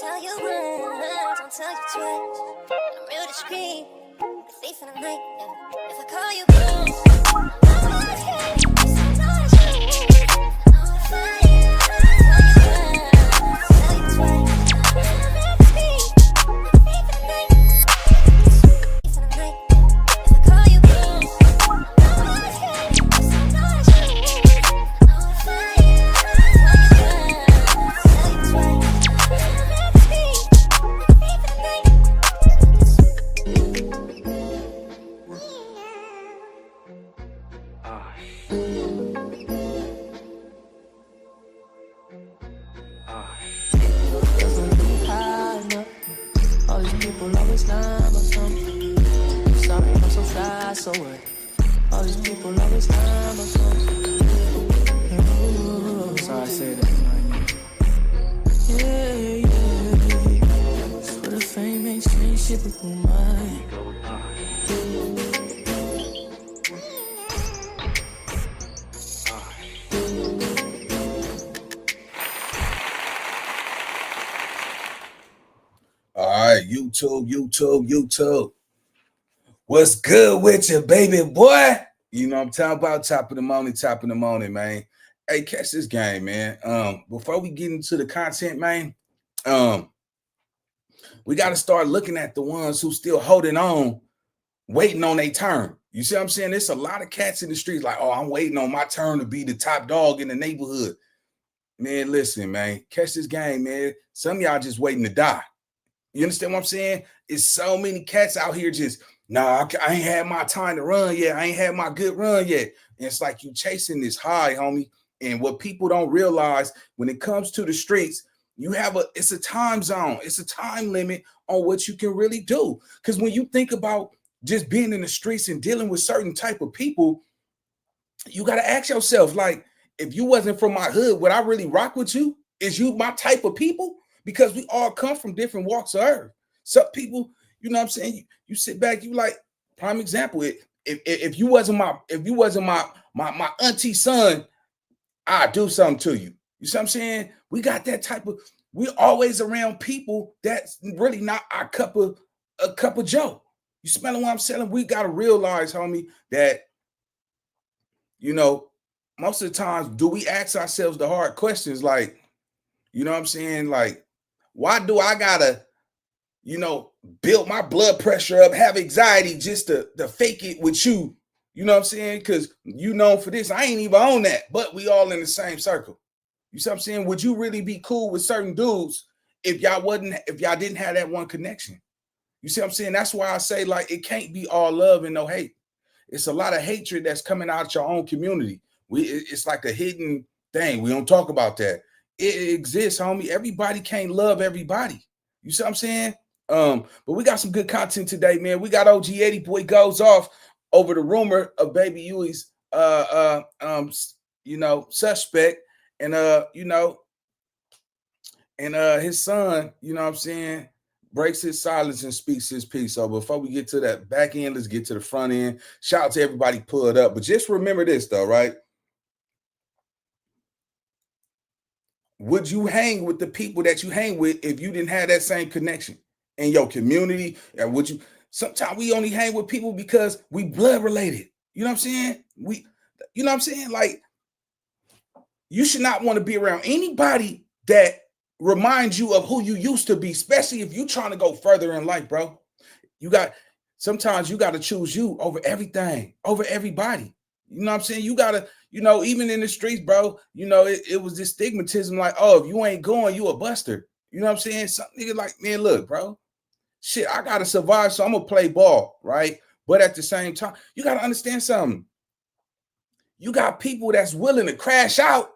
tell you once, don't tell you twice. I'm real discreet, the thief in the night. Yeah. If I call you once, I know it's okay. Sometimes you know it's fine. Tell you once, tell you twice. I'm real discreet, the thief in the night. Thief in the night. If I call you once, I know it's okay. Sometimes you know it's fine. Tell you once, tell you twice. All these people always lying about something. Sorry, I'm so fly, so what? All these people always lying about something. So I say that. Yeah. For the fame ain't strange shit with mine. All right, YouTube. What's good with you, baby boy? You know what I'm talking about? Top of the morning, man. Hey, catch this game, man. Before we get into the content, man, we got to start looking at the ones who still holding on, waiting on their turn. You see what I'm saying? There's a lot of cats in the streets like, oh, I'm waiting on my turn to be the top dog in the neighborhood. Man, listen, man, catch this game, man. Some of y'all just waiting to die. You understand what I'm saying? It's so many cats out here just, nah, I ain't had my time to run yet. I ain't had my good run yet. And it's like you chasing this high, homie. And what people don't realize when it comes to the streets, it's a time zone. It's a time limit on what you can really do. Because when you think about just being in the streets and dealing with certain type of people, you got to ask yourself, like, if you wasn't from my hood, would I really rock with you? Is you my type of people? Because we all come from different walks of earth. Some people, you know what I'm saying? You sit back, you like, prime example, if you wasn't my auntie son, I'd do something to you. You see what I'm saying? We got that type of, we always around people that's really not a cup of Joe. You smelling what I'm selling? We got to realize, homie, that, you know, most of the times, do we ask ourselves the hard questions like, you know what I'm saying? Like, why do I gotta, you know, build my blood pressure up, have anxiety just to fake it with you? You know what I'm saying? Because you known for this. I ain't even on that, but we all in the same circle. You see what I'm saying? Would you really be cool with certain dudes if y'all didn't have that one connection? You see what I'm saying? That's why I say, like, it can't be all love and no hate. It's a lot of hatred that's coming out your own community. It's like a hidden thing. We don't talk about that. It exists, homie. Everybody can't love everybody. You see what I'm saying? But we got some good content today, man. We got OG Eddie Boy goes off over the rumor of Baby Uie's suspect, and his son, you know what I'm saying, breaks his silence and speaks his piece. So before we get to that back end, let's get to the front end. Shout out to everybody pulled up. But just remember this though, right? Would you hang with the people that you hang with if you didn't have that same connection in your community? And would you? Sometimes we only hang with people because we blood related. You know what I'm saying? You know what I'm saying? Like, you should not want to be around anybody that reminds you of who you used to be, especially if you're trying to go further in life, bro. Sometimes you got to choose you over everything, over everybody. You know what I'm saying? You got to, you know, even in the streets, bro, you know, it was this stigmatism like, oh, if you ain't going, you a buster. You know what I'm saying? Some nigga like, man, look, bro, shit, I got to survive, so I'm going to play ball, right? But at the same time, you got to understand something. You got people that's willing to crash out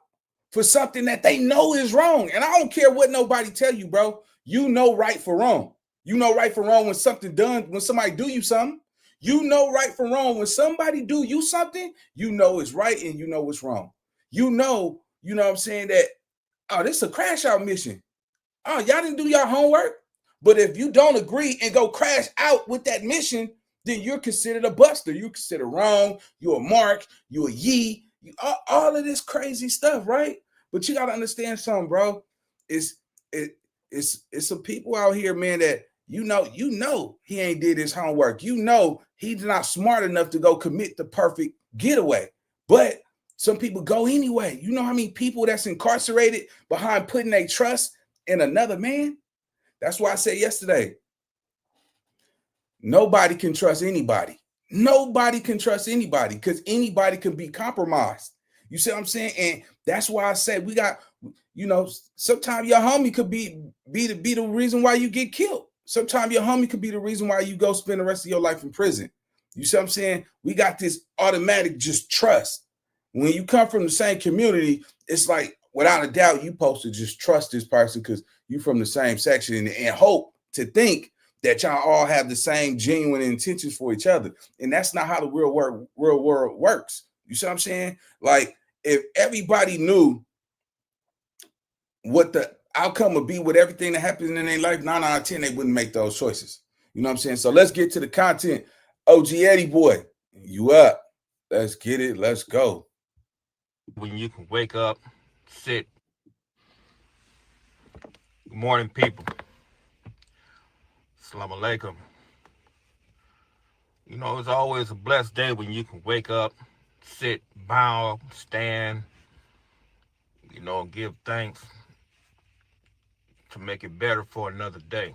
for something that they know is wrong. And I don't care what nobody tell you, bro. You know right for wrong. You know right for wrong when somebody do you something. You know right from wrong. When somebody do you something, you know it's right and you know it's wrong. You know what I'm saying, that, oh, this is a crash out mission. Oh, y'all didn't do your homework. But if you don't agree and go crash out with that mission, then you're considered a buster. You're considered wrong. You're a mark. You're a yee. All of this crazy stuff, right? But you got to understand something, bro. it's some people out here, man, that you know he ain't did his homework. You know he's not smart enough to go commit the perfect getaway. But some people go anyway. You know how many people that's incarcerated behind putting their trust in another man? That's why I said yesterday, nobody can trust anybody. Nobody can trust anybody because anybody can be compromised. You see what I'm saying? And that's why I said we got, sometimes your homie could be the reason why you get killed. Sometimes your homie could be the reason why you go spend the rest of your life in prison. You see what I'm saying? We got this automatic just trust. When you come from the same community, it's like, without a doubt, you're supposed to just trust this person because you're from the same section and hope to think that y'all all have the same genuine intentions for each other. And that's not how the real world works. You see what I'm saying? Like, if everybody knew what the outcome would be with everything that happens in their life, 9 out of 10, they wouldn't make those choices. You know what I'm saying? So let's get to the content. OG Eddie Boy, you up. Let's get it. Let's go. When you can wake up, sit. Good morning, people. Assalamu alaikum. It's always a blessed day when you can wake up, sit, bow, stand, give thanks to make it better for another day.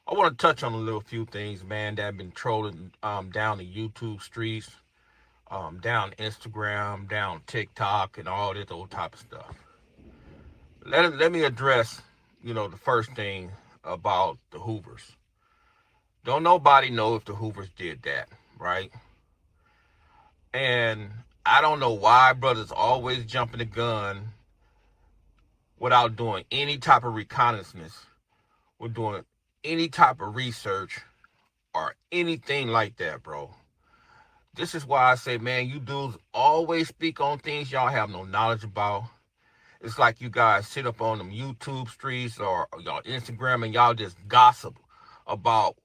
I want to touch on a few things, man, that have been trolling down the YouTube streets, down Instagram, down TikTok, and all this old type of stuff. Let me address, the first thing about the Hoovers. Don't nobody know if the Hoovers did that, right? And I don't know why brothers always jumping the gun without doing any type of reconnaissance, or doing any type of research or anything like that, bro. This is why I say, man, you dudes always speak on things y'all have no knowledge about. It's like you guys sit up on them YouTube streets or y'all Instagram and y'all just gossip about.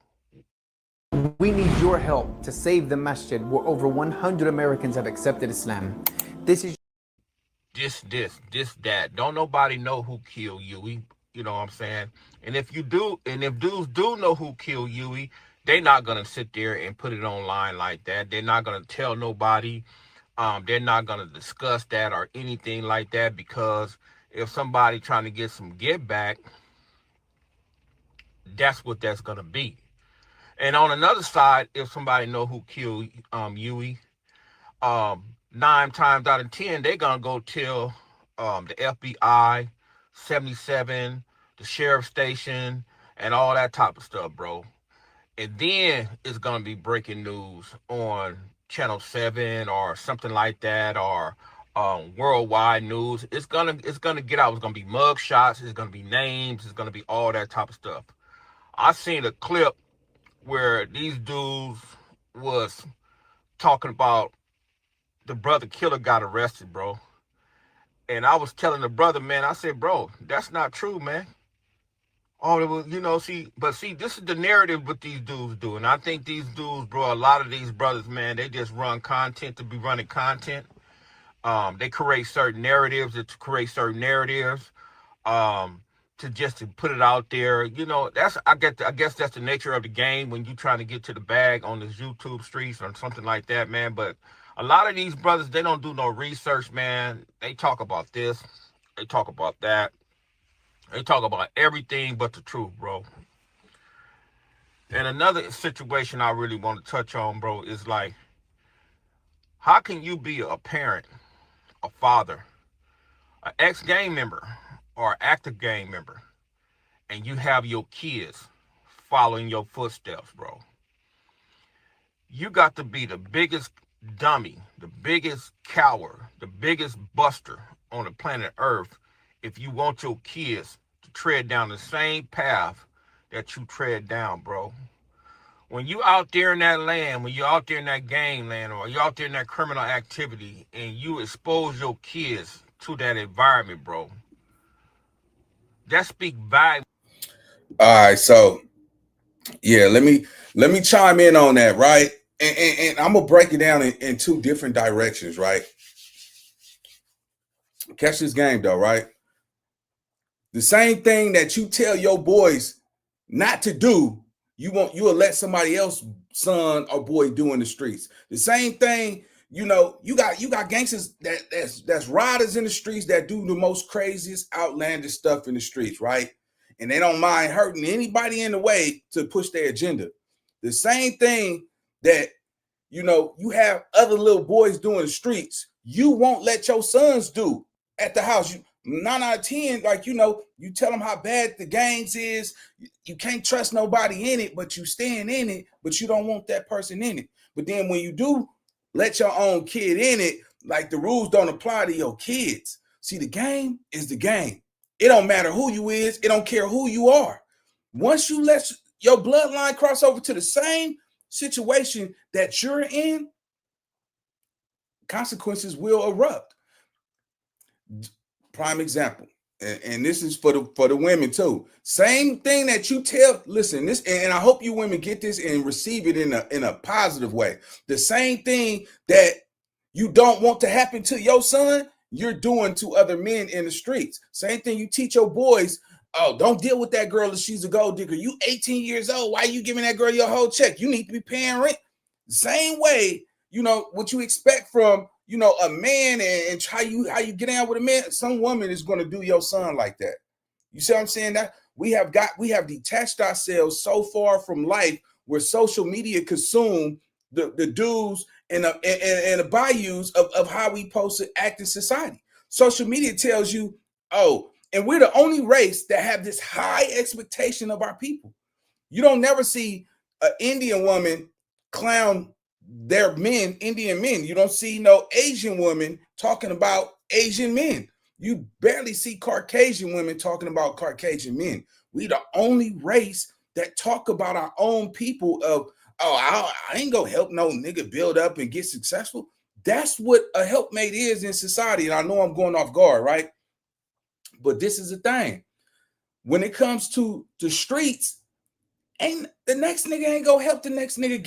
We need your help to save the masjid where over 100 Americans have accepted Islam. This is that. Don't nobody know who killed Uiie. You know what I'm saying? And if dudes do know who killed Uiie, they're not gonna sit there and put it online like that. They're not gonna tell nobody. They're not gonna discuss that or anything like that, because if somebody trying to get some get back, that's what that's gonna be. And on another side, if somebody know who killed Uiie, 9 times out of 10, they're gonna go tell the FBI, 77, the sheriff station, and all that type of stuff, bro. And then it's gonna be breaking news on Channel 7 or something like that, or worldwide news. It's gonna get out. It's gonna be mug shots. It's gonna be names. It's gonna be all that type of stuff. I seen a clip where these dudes was talking about the brother killer got arrested, bro. And I was telling the brother, man, I said, bro, that's not true, man. Oh, it was, see, this is the narrative what these dudes do. And I think these dudes, bro, a lot of these brothers, man, they just run content to be running content. They create certain narratives to put it out there. I guess that's the nature of the game when you're trying to get to the bag on this YouTube streets or something like that, man. But a lot of these brothers, they don't do no research, man. They talk about this, they talk about that, they talk about everything but the truth, bro. And another situation I really want to touch on, bro, is like, how can you be a parent, a father, an ex-gang member, or active gang member, and you have your kids following your footsteps, bro? You got to be the biggest dummy, the biggest coward, the biggest buster on the planet Earth if you want your kids to tread down the same path that you tread down, bro. When you out there in that land, when you're out there in that gang land, or you're out there in that criminal activity, and you expose your kids to that environment, bro, that speak volume. All right, so yeah, let me chime in on that, right? And I'm gonna break it down in 2 different directions, right? Catch this game though, right? The same thing that you tell your boys not to do, you'll let somebody else son or boy do in the streets. The same thing, you got gangsters that's riders in the streets that do the most craziest, outlandish stuff in the streets, right? And they don't mind hurting anybody in the way to push their agenda. The same thing that you have other little boys doing the streets, you won't let your sons do at the house. 9 out of 10, you tell them how bad the gangs is. You can't trust nobody in it, but you stand in it, but you don't want that person in it. But then when you do let your own kid in it, like the rules don't apply to your kids. See, the game is the game. It don't matter who you is. It don't care who you are. Once you let your bloodline cross over to the same situation that you're in, consequences will erupt. Prime example, and this is for the women too. Same thing that you tell. Listen, this, and I hope you women get this and receive it in a positive way. The same thing that you don't want to happen to your son, you're doing to other men in the streets. Same thing you teach your boys. Oh, don't deal with that girl if she's a gold digger. You 18 years old. Why are you giving that girl your whole check? You need to be paying rent. Same way, what you expect from a man and how you get down with a man. Some woman is going to do your son like that. You see what I'm saying? That we have detached ourselves so far from life where social media consume the do's and the bayous of how we supposed to act in society. Social media tells you, oh, and we're the only race that have this high expectation of our people. You don't never see an Indian woman clown their men, Indian men. You don't see no Asian women talking about Asian men. You barely see Caucasian women talking about Caucasian men. We the only race that talk about our own people of, oh, I ain't gonna help no nigga build up and get successful. That's what a helpmate is in society. And I know I'm going off guard, right? But this is the thing. When it comes to the streets, ain't the next nigga ain't gonna help the next nigga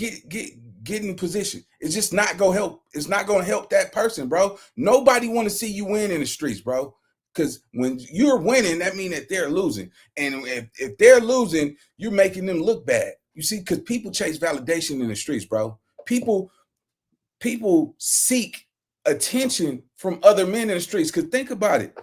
get in position. It's just not gonna help. It's not gonna help that person, bro. Nobody want to see you win in the streets, bro. Because when you're winning, that means that they're losing. And if they're losing, you're making them look bad. You see, because people chase validation in the streets, bro. People seek attention from other men in the streets. Because think about it.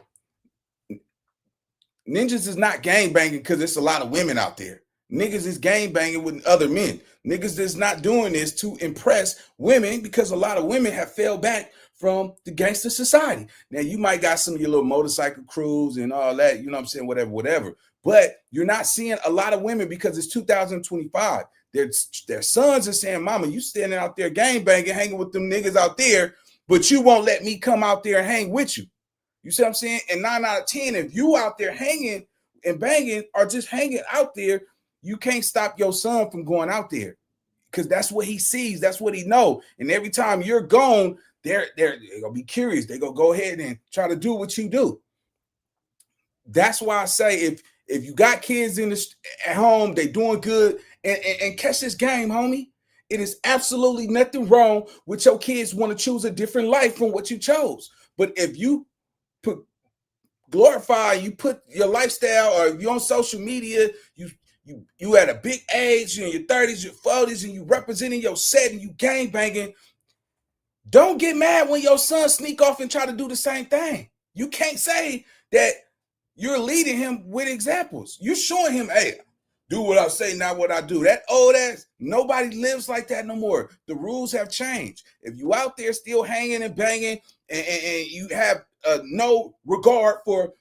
Ninjas is not gang banging because there's a lot of women out there. Niggas is gang banging with other men. Niggas is not doing this to impress women because a lot of women have fell back from the gangster society. Now, you might got some of your little motorcycle crews and all that, you know what I'm saying, whatever. But you're not seeing a lot of women because it's 2025. Their sons are saying, mama, you standing out there gang banging, hanging with them niggas out there, but you won't let me come out there and hang with you. You see what I'm saying? And 9 out of 10, if you out there hanging and banging or just hanging out there, you can't stop your son from going out there because that's what he sees. That's what he know. And every time you're gone, they're gonna be curious. They're gonna go ahead and try to do what you do. That's why I say if you got kids at home, they doing good and catch this game, homie. It is absolutely nothing wrong with your kids want to choose a different life from what you chose. But if you glorify, you put your lifestyle, or if you're on social media, you at a big age, you're in your 30s, your 40s, and you representing your set and you gang banging, don't get mad when your son sneak off and try to do the same thing. You can't say that you're leading him with examples. You're showing him, hey, do what I say, not what I do. That old ass, nobody lives like that no more. The rules have changed. If you out there still hanging and banging and you have no regard for,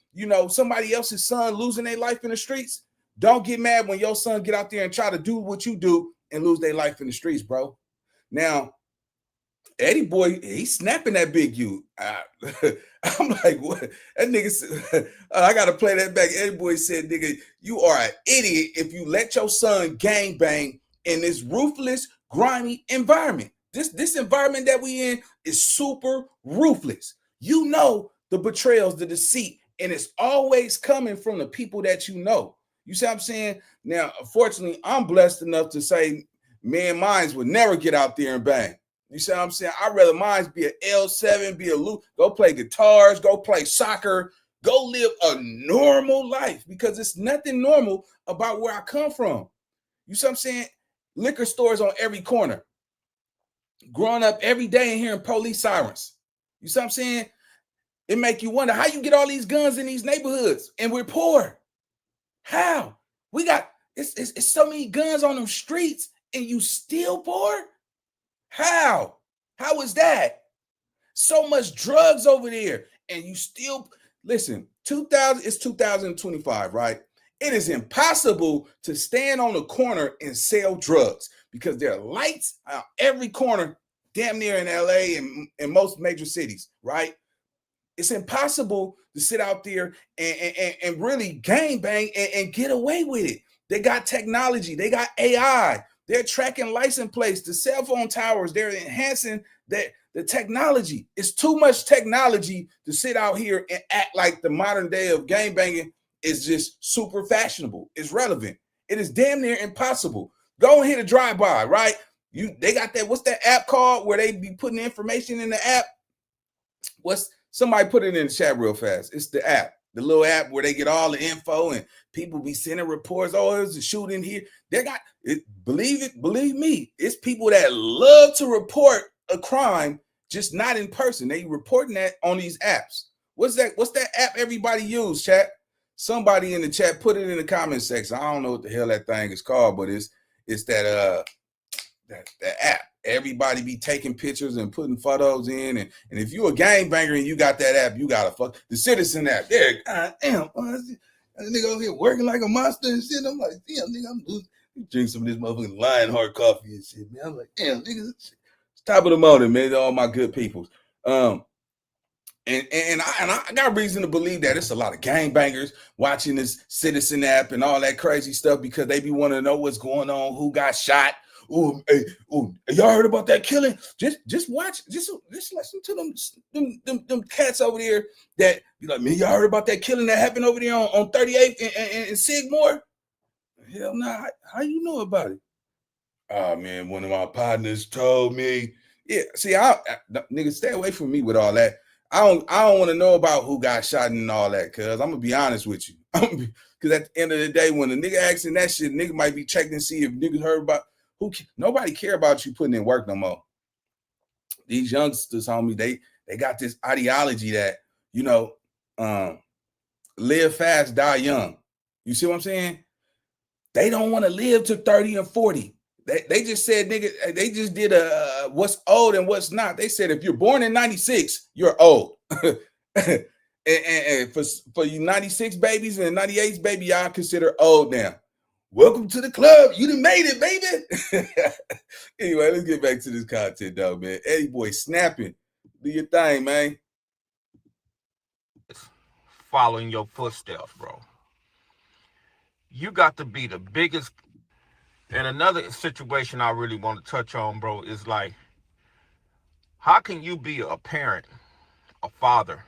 somebody else's son losing their life in the streets, don't get mad when your son get out there and try to do what you do and lose their life in the streets, bro. Now, Eddie Boy, he's snapping that big you. I'm like, what? That nigga, I got to play that back. Eddie Boy said, nigga, you are an idiot if you let your son gang bang in this ruthless, grimy environment. This environment that we in is super ruthless. You know the betrayals, the deceit, and it's always coming from the people that you know. You see what I'm saying? Now, unfortunately, I'm blessed enough to say, man, mines would never get out there and bang. You see what I'm saying? I'd rather mines be an L7, be a loop, go play guitars, go play soccer, Go live a normal life, because it's nothing normal about where I come from. You see what I'm saying? Liquor stores on every corner. Growing up every day and hearing police sirens. You see what I'm saying? It make you wonder how you get all these guns in these neighborhoods and we're poor. How? We got it's so many guns on them streets and you still poor? How? How is that? So much drugs over there and you still listen. 2025, right? It is impossible to stand on the corner and sell drugs because there are lights on every corner, damn near in LA and in most major cities, right? It's impossible to sit out there and really gang bang and get away with it. They got technology, they got AI, they're tracking license plates, the cell phone towers, they're enhancing the technology. It's too much technology to sit out here and act like the modern day of gang banging is just super fashionable. It's relevant. It is damn near impossible. Go and hit a drive-by, right? They got that, what's that app called where they be putting information in the app? Somebody put it in the chat real fast. It's the app, the little app where they get all the info and people be sending reports. Oh, there's a shooting here. They got it. Believe me, it's people that love to report a crime, just not in person. They reporting that on these apps. What's that app everybody use, chat? Somebody in the chat put it in the comment section. I don't know what the hell that thing is called, but it's that app. Everybody be taking pictures and putting photos in, and if you a gangbanger and you got that app, you got the Citizen app. There, damn, that nigga over here working like a monster and shit. I'm like, damn, nigga, I'm drink some of this motherfucking Lionheart coffee and shit, man. I'm like, damn, nigga, it's top of the morning, man. All my good peoples. And I got reason to believe that it's a lot of gangbangers watching this Citizen app and all that crazy stuff because they be wanting to know what's going on, who got shot. Oh, hey, y'all heard about that killing? Just watch, just listen to them cats over there that be like, man, y'all heard about that killing that happened over there on 38th and Sigmore? Hell nah, how you know about it? Oh man, one of my partners told me. Yeah, see, nigga, stay away from me with all that. I don't want to know about who got shot and all that, cuz I'm gonna be honest with you. Because at the end of the day, when a nigga asking that shit, nigga might be checking to see if niggas heard about. Nobody care about you putting in work no more. These youngsters, homie, they got this ideology that, live fast, die young. You see what I'm saying? They don't want to live to 30 and 40. They just said, nigga, they just did what's old and what's not. They said if you're born in 96, you're old. and for you 96 babies and 98s, baby, y'all consider old now. Welcome to the club. You done made it, baby. Anyway, let's get back to this content, though, man. Eddie Boy snapping. Do your thing, man. Following your footsteps, bro. You got to be the biggest. And another situation I really want to touch on, bro, is like, how can you be a parent, a father,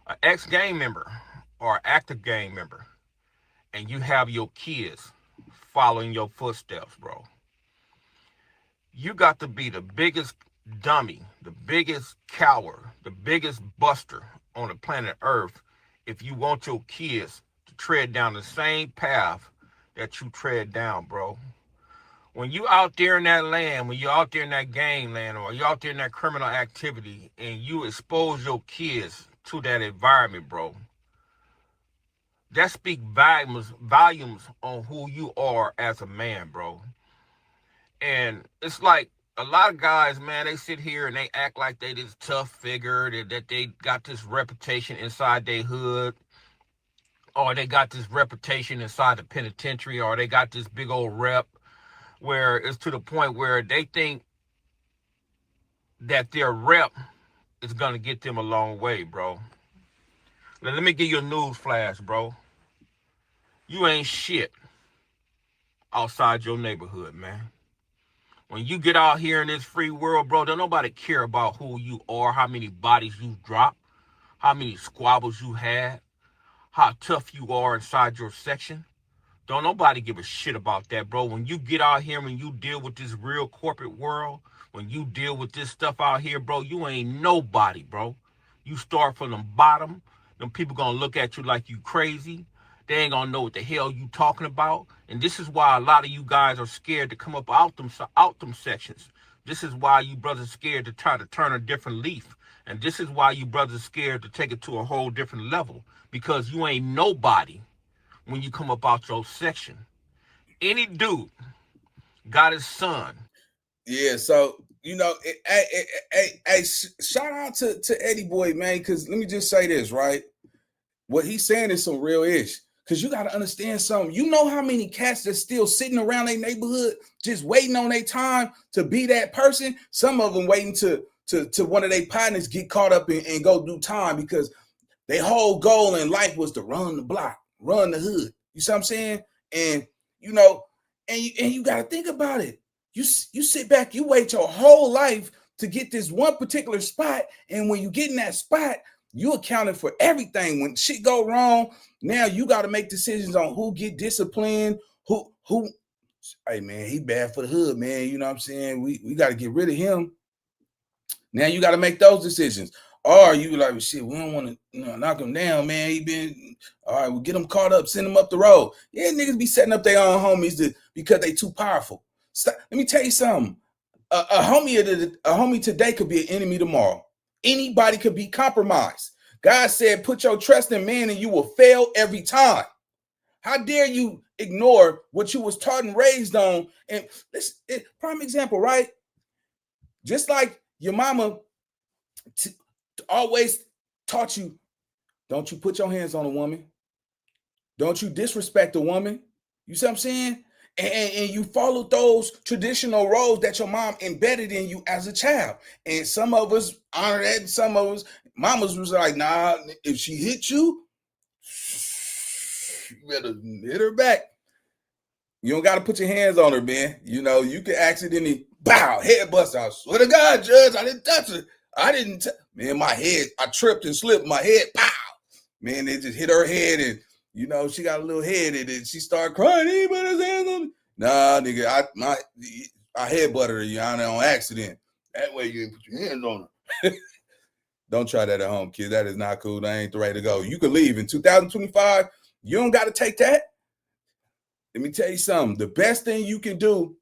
an ex-gang member, or an active gang member, and you have your kids following your footsteps, bro? You got to be the biggest dummy, the biggest coward, the biggest buster on the planet Earth if you want your kids to tread down the same path that you tread down, bro. When you out there in that land, when you're out there in that gang land, or you're out there in that criminal activity, and you expose your kids to that environment, bro, that speaks volumes on who you are as a man, bro. And it's like a lot of guys, man, they sit here and they act like they this tough figure, that they got this reputation inside their hood, or they got this reputation inside the penitentiary, or they got this big old rep, where it's to the point where they think that their rep is going to get them a long way, bro. Now, let me give you a news flash, bro. You ain't shit outside your neighborhood, man. When you get out here in this free world, bro, don't nobody care about who you are, how many bodies you dropped, how many squabbles you had, how tough you are inside your section. Don't nobody give a shit about that, bro. When you get out here, when you deal with this real corporate world, when you deal with this stuff out here, bro, you ain't nobody, bro. You start from the bottom. Them people gonna look at you like you crazy. They ain't gonna know what the hell you talking about. And this is why a lot of you guys are scared to come up out them sections. This is why you brothers scared to try to turn a different leaf. And this is why you brothers scared to take it to a whole different level. Because you ain't nobody when you come up out your section. Any dude got his son. Yeah, so shout out to Eddie Boy, man, because let me just say this, right? What he's saying is some real ish. Because you got to understand something. You know how many cats that's still sitting around their neighborhood just waiting on their time to be that person? Some of them waiting to one of their partners get caught up and go do time because their whole goal in life was to run the block, run the hood. You see what I'm saying? And, you got to think about it. You sit back, you wait your whole life to get this one particular spot. And when you get in that spot, you accounted for everything. When shit go wrong, now you got to make decisions on who get disciplined, who, hey man, he bad for the hood, man. You know what I'm saying? We got to get rid of him. Now you got to make those decisions. Or you like, shit, we don't want to knock him down, man. He been, all right, we'll get him caught up, send him up the road. Yeah, niggas be setting up their own homies because they too powerful. Stop. Let me tell you something. A homie today could be an enemy tomorrow. Anybody could be compromised. God said, put your trust in man and you will fail every time. How dare you ignore what you was taught and raised on? And this prime example, right? Just like your mama always taught you, don't you put your hands on a woman. Don't you disrespect a woman. You see what I'm saying? And you followed those traditional roles that your mom embedded in you as a child. And some of us honor that. And some of us, mamas was like, nah, if she hit you, you better hit her back. You don't got to put your hands on her, man. You know, you can accidentally, bow, head bust out. Swear to God, Judge, I didn't touch her. Man, my head, I tripped and slipped. My head, pow. Man, they just hit her head and, she got a little head in it. She started crying. He put his hands on me. Nah, nigga, I headbutted her, on accident. That way you didn't put your hands on her. Don't try that at home, kid. That is not cool. That ain't the way to go. You can leave in 2025. You don't got to take that. Let me tell you something. The best thing you can do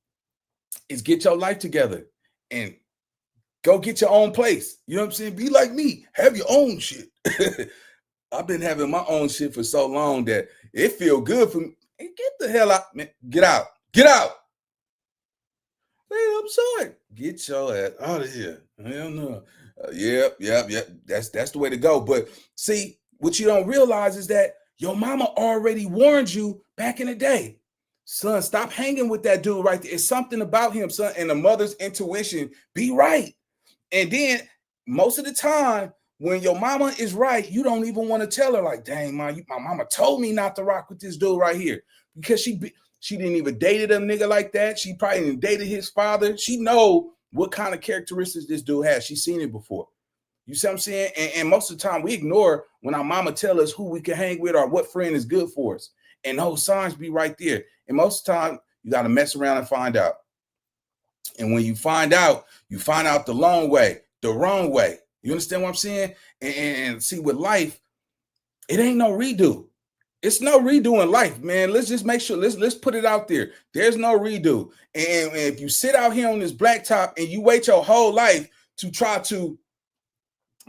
is get your life together and go get your own place. You know what I'm saying? Be like me. Have your own shit. I've been having my own shit for so long that it feel good for me. Hey, get the hell out, man. Get out. Get out. Man, I'm sorry. Get your ass out of here. Hell no. Yep. That's the way to go. But see, what you don't realize is that your mama already warned you back in the day. Son, stop hanging with that dude right there. It's something about him, son. And the mother's intuition be right. And then most of the time, when your mama is right, you don't even want to tell her, like, dang, my mama told me not to rock with this dude right here. Because she didn't even dated a nigga like that. She probably didn't dated his father. She know what kind of characteristics this dude has. She's seen it before. You see what I'm saying? And most of the time we ignore when our mama tell us who we can hang with or what friend is good for us. And those signs be right there. And most of the time you got to mess around and find out. And when you find out the long way, the wrong way. You understand what I'm saying? And see, with life, it ain't no redo. It's no redo in life, man. Let's just make sure, let's put it out there. There's no redo. And if you sit out here on this blacktop and you wait your whole life to try to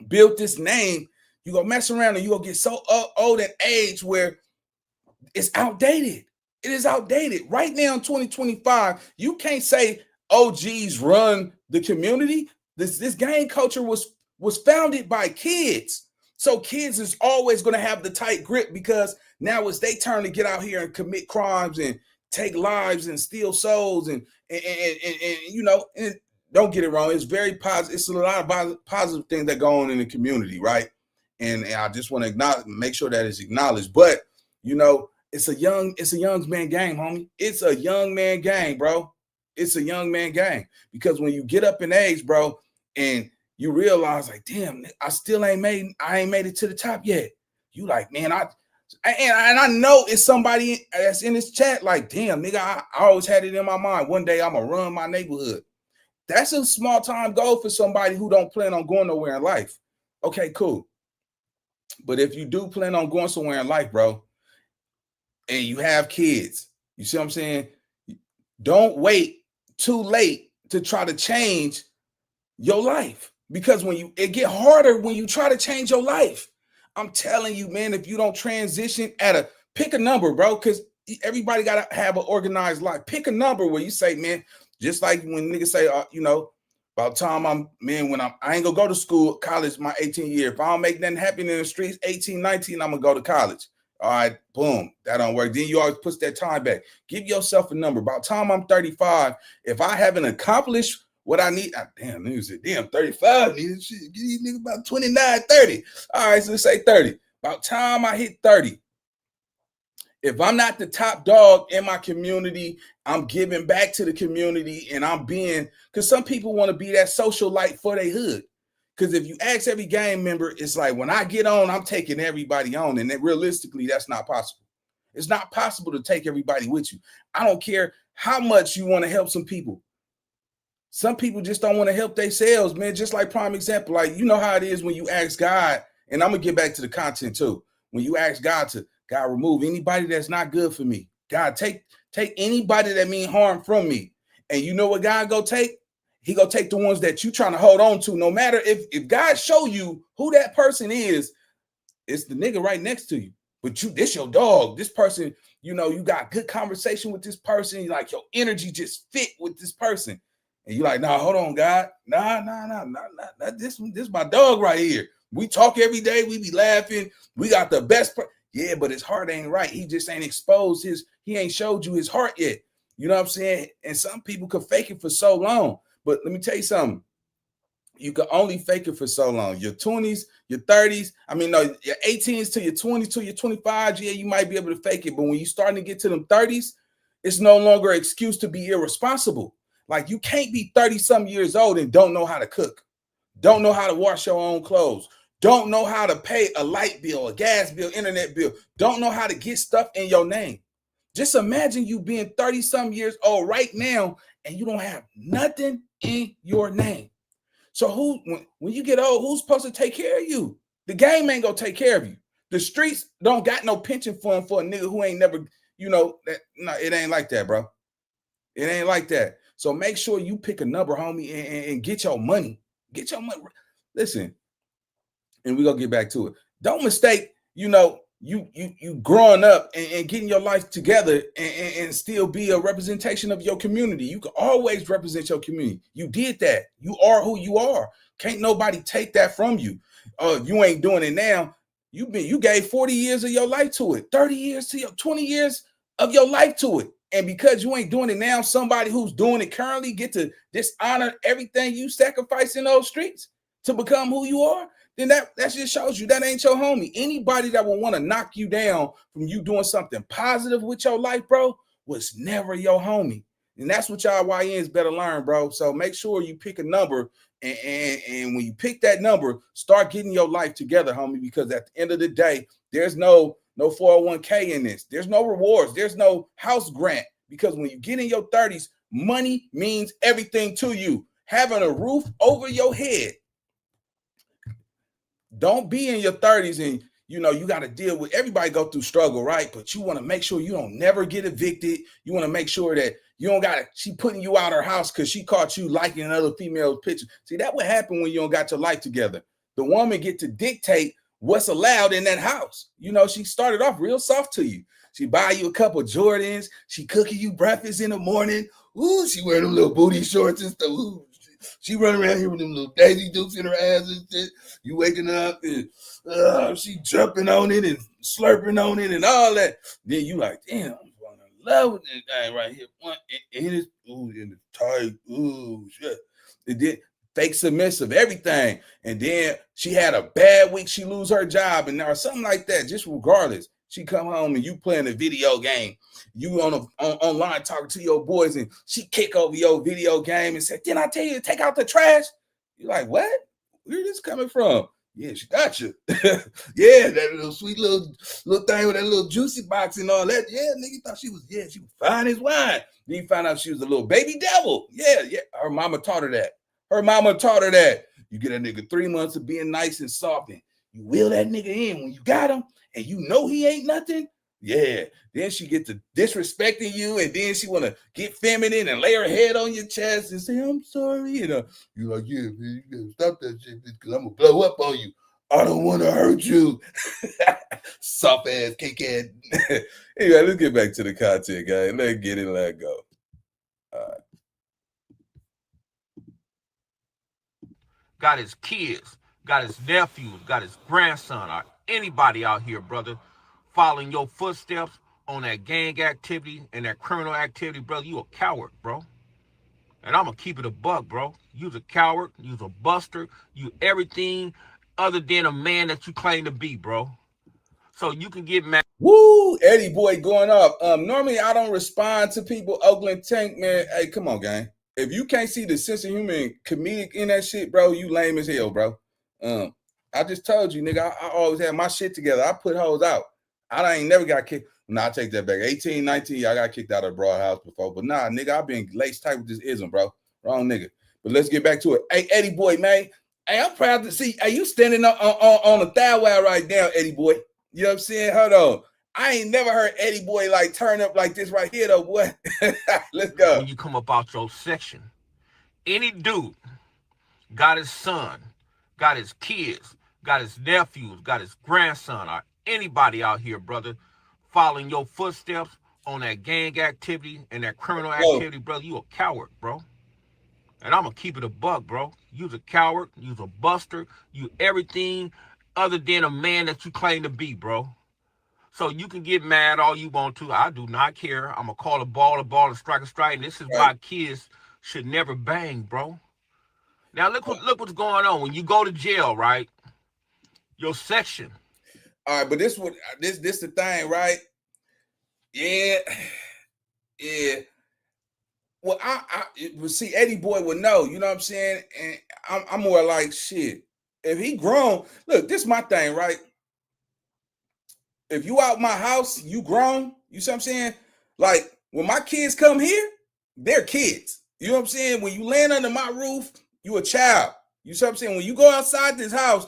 build this name, you're going to mess around and you're going to get so old in age where it's outdated. It is outdated. Right now in 2025, you can't say OGs run the community. This gang culture was founded by kids. So kids is always going to have the tight grip because now it's their turn to get out here and commit crimes and take lives and steal souls and don't get it wrong. It's very positive. It's a lot of positive things that go on in the community, right? And I just want to make sure that it's acknowledged. But it's a young man game, homie. It's a young man game, bro. It's a young man game because when you get up in age, bro, and you realize like, damn, I ain't made it to the top yet. You like, man, I know it's somebody that's in this chat like, damn, nigga, I always had it in my mind. One day I'm gonna run my neighborhood. That's a small time goal for somebody who don't plan on going nowhere in life. Okay, cool. But if you do plan on going somewhere in life, bro, and you have kids, you see what I'm saying? Don't wait too late to try to change your life, because when it get harder when you try to change your life. I'm telling you, man, if you don't transition pick a number, bro, because everybody got to have an organized life. Pick a number where you say, man, just like when niggas say, about time I ain't gonna go to school, college, my 18th year. If I don't make nothing happen in the streets, 18, 19, I'm gonna go to college. All right, boom, that don't work. Then you always push that time back. Give yourself a number. About time I'm 35, if I haven't accomplished what I need, damn, niggas said, damn, 35, niggas, shit, give these niggas about 29, 30. All right, so let's say 30. About time I hit 30, if I'm not the top dog in my community, I'm giving back to the community, and because some people want to be that social light for their hood. Because if you ask every gang member, it's like, when I get on, I'm taking everybody on. And realistically, that's not possible. It's not possible to take everybody with you. I don't care how much you want to help some people. Some people just don't want to help themselves, man. Just like prime example, like, you know how it is when you ask God, and I'm going to get back to the content too. When you ask God remove anybody that's not good for me. God, take anybody that mean harm from me. And you know what God go take? He go take the ones that you trying to hold on to. No matter if God show you who that person is, it's the nigga right next to you. But this your dog. This person, you got good conversation with this person. Like, your energy just fit with this person. And you're like, nah, hold on, God. Nah, this my dog right here. We talk every day. We be laughing. We got the best. Yeah, but his heart ain't right. He just ain't exposed he ain't showed you his heart yet. You know what I'm saying? And some people could fake it for so long. But let me tell you something. You can only fake it for so long. Your 20s, your 30s, your 18s to your 20s to your 25s, yeah, you might be able to fake it. But when you're starting to get to them 30s, it's no longer an excuse to be irresponsible. Like, you can't be 30-some years old and don't know how to cook, don't know how to wash your own clothes, don't know how to pay a light bill, a gas bill, internet bill, don't know how to get stuff in your name. Just imagine you being 30-some years old right now and you don't have nothing in your name. So when you get old, who's supposed to take care of you? The game ain't gonna take care of you. The streets don't got no pension fund for a nigga who ain't never, no, it ain't like that, bro. It ain't like that. So make sure you pick a number, homie, and get your money. Get your money. Listen, and we're gonna get back to it. Don't mistake, you growing up and getting your life together and still be a representation of your community. You can always represent your community. You did that. You are who you are. Can't nobody take that from you. You ain't doing it now. You gave 40 years of your life to it, 30 years to 20 years of your life to it. And because you ain't doing it now, somebody who's doing it currently get to dishonor everything you sacrifice in those streets to become who you are. Then that just shows you that ain't your homie. Anybody that will want to knock you down from you doing something positive with your life, bro, was never your homie. And that's what y'all YNs better learn, bro. So make sure you pick a number, and when you pick that number, start getting your life together, homie, because at the end of the day, there's no 401k in this. There's no rewards. There's no house grant, because when you get in your 30s, money means everything to you. Having a roof over your head. Don't be in your 30s and you got to deal with, everybody go through struggle, right? But you want to make sure you don't never get evicted. You want to make sure that you don't got she putting you out her house because she caught you liking another female's picture. See, that would happen when you don't got your life together. The woman get to dictate what's allowed in that house. She started off real soft to you. She buy you a couple of Jordans. She cooking you breakfast in the morning. Ooh, she wear them little booty shorts and stuff. Ooh, she running around here with them little Daisy Dukes in her ass and shit. You waking up and she jumping on it and slurping on it and all that. Then you like, damn, I'm falling in love with this guy right here. And it's tight. Ooh, shit. And then fake submissive, everything. And then she had a bad week. She lose her job or something like that. Just regardless, she come home and you playing a video game. You online talking to your boys and she kick over your video game and said, didn't I tell you to take out the trash? You're like, what? Where this coming from? Yeah, she got you. Yeah, that little sweet little thing with that little juicy box and all that. Yeah, nigga thought she was fine as wine. Then you found out she was a little baby devil. Yeah. Her mama taught her that. You get a nigga 3 months of being nice and soft and You wheel that nigga in when you got him and you know he ain't nothing. Yeah. Then she get to disrespecting you, and then she want to get feminine and lay her head on your chest and say, I'm sorry. You know, you're like, yeah, man, you gotta stop that shit because I'm gonna blow up on you. I don't want to hurt you. Soft ass, cake ass. Anyway, let's get back to the content, guys. Let's get it, let go. All right. Got his kids, got his nephews, got his grandson, or anybody out here, brother, following your footsteps on that gang activity and that criminal activity, brother, you a coward, bro. And I'm going to keep it a buck, bro. You's a coward. You's a buster. You everything other than a man that you claim to be, bro. So you can get mad. Woo, Eddie Boy going up. Normally I don't respond to people. Oakland Tank, man. Hey, come on, gang. If you can't see the sense of humor and comedic in that shit, bro, you lame as hell, bro. I just told you, nigga, I always had my shit together. I put hoes out. I ain't never got kicked. Nah, I take that back. 18, 19, I got kicked out of Broad House before. But nah, nigga, I've been laced tight with this ism, bro. Wrong nigga. But let's get back to it. Hey, Eddie Boy, man. Hey, I'm proud to see. Hey, you standing up on the thigh wire right now, Eddie Boy. You know what I'm saying? Hold on. I ain't never heard Eddie Boy like turn up like this right here, though, boy. Let's go. When you come up out your section, any dude got his son, got his kids, got his nephews, got his grandson, or anybody out here, brother, following your footsteps on that gang activity and that criminal activity, brother, you a coward, bro. And I'm going to keep it a buck, bro. You's a coward. You's a buster. You everything other than a man that you claim to be, bro. So you can get mad all you want to. I do not care. I'm going to call a ball, and strike a strike. And this is why kids should never bang, bro. Now, look what's going on. When you go to jail, right, your section. All right, but this the thing, right? Yeah. Well, I see Eddie Boy would know, you know what I'm saying? And I'm more like, shit, if he grown, look, this is my thing, right? If you out my house, you grown, you see what I'm saying? Like, when my kids come here, they're kids. You know what I'm saying? When you land under my roof, you a child. You see what I'm saying? When you go outside this house,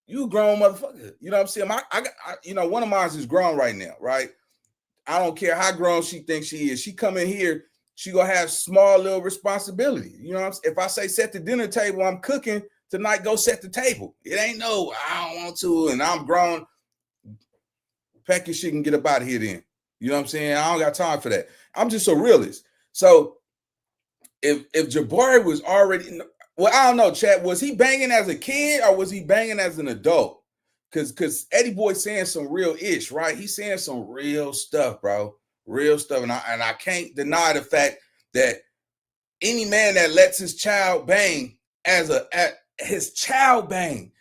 you a grown motherfucker. You know what I'm saying? I one of mine is grown right now, right? I don't care how grown she thinks she is. She come in here, she gonna have small little responsibility. You know what I'm saying? If I say set the dinner table, I'm cooking tonight, go set the table. It ain't no, I don't want to, and I'm grown. Pack your shit and get up out of here then. You know what I'm saying? I don't got time for that. I'm just a realist. So if Jabari was already, well, I don't know, Chad, was he banging as a kid or was he banging as an adult? Because Eddie Boy saying some real ish, right? He's saying some real stuff, bro. Real stuff. And I can't deny the fact that any man that lets his child bang his child bang,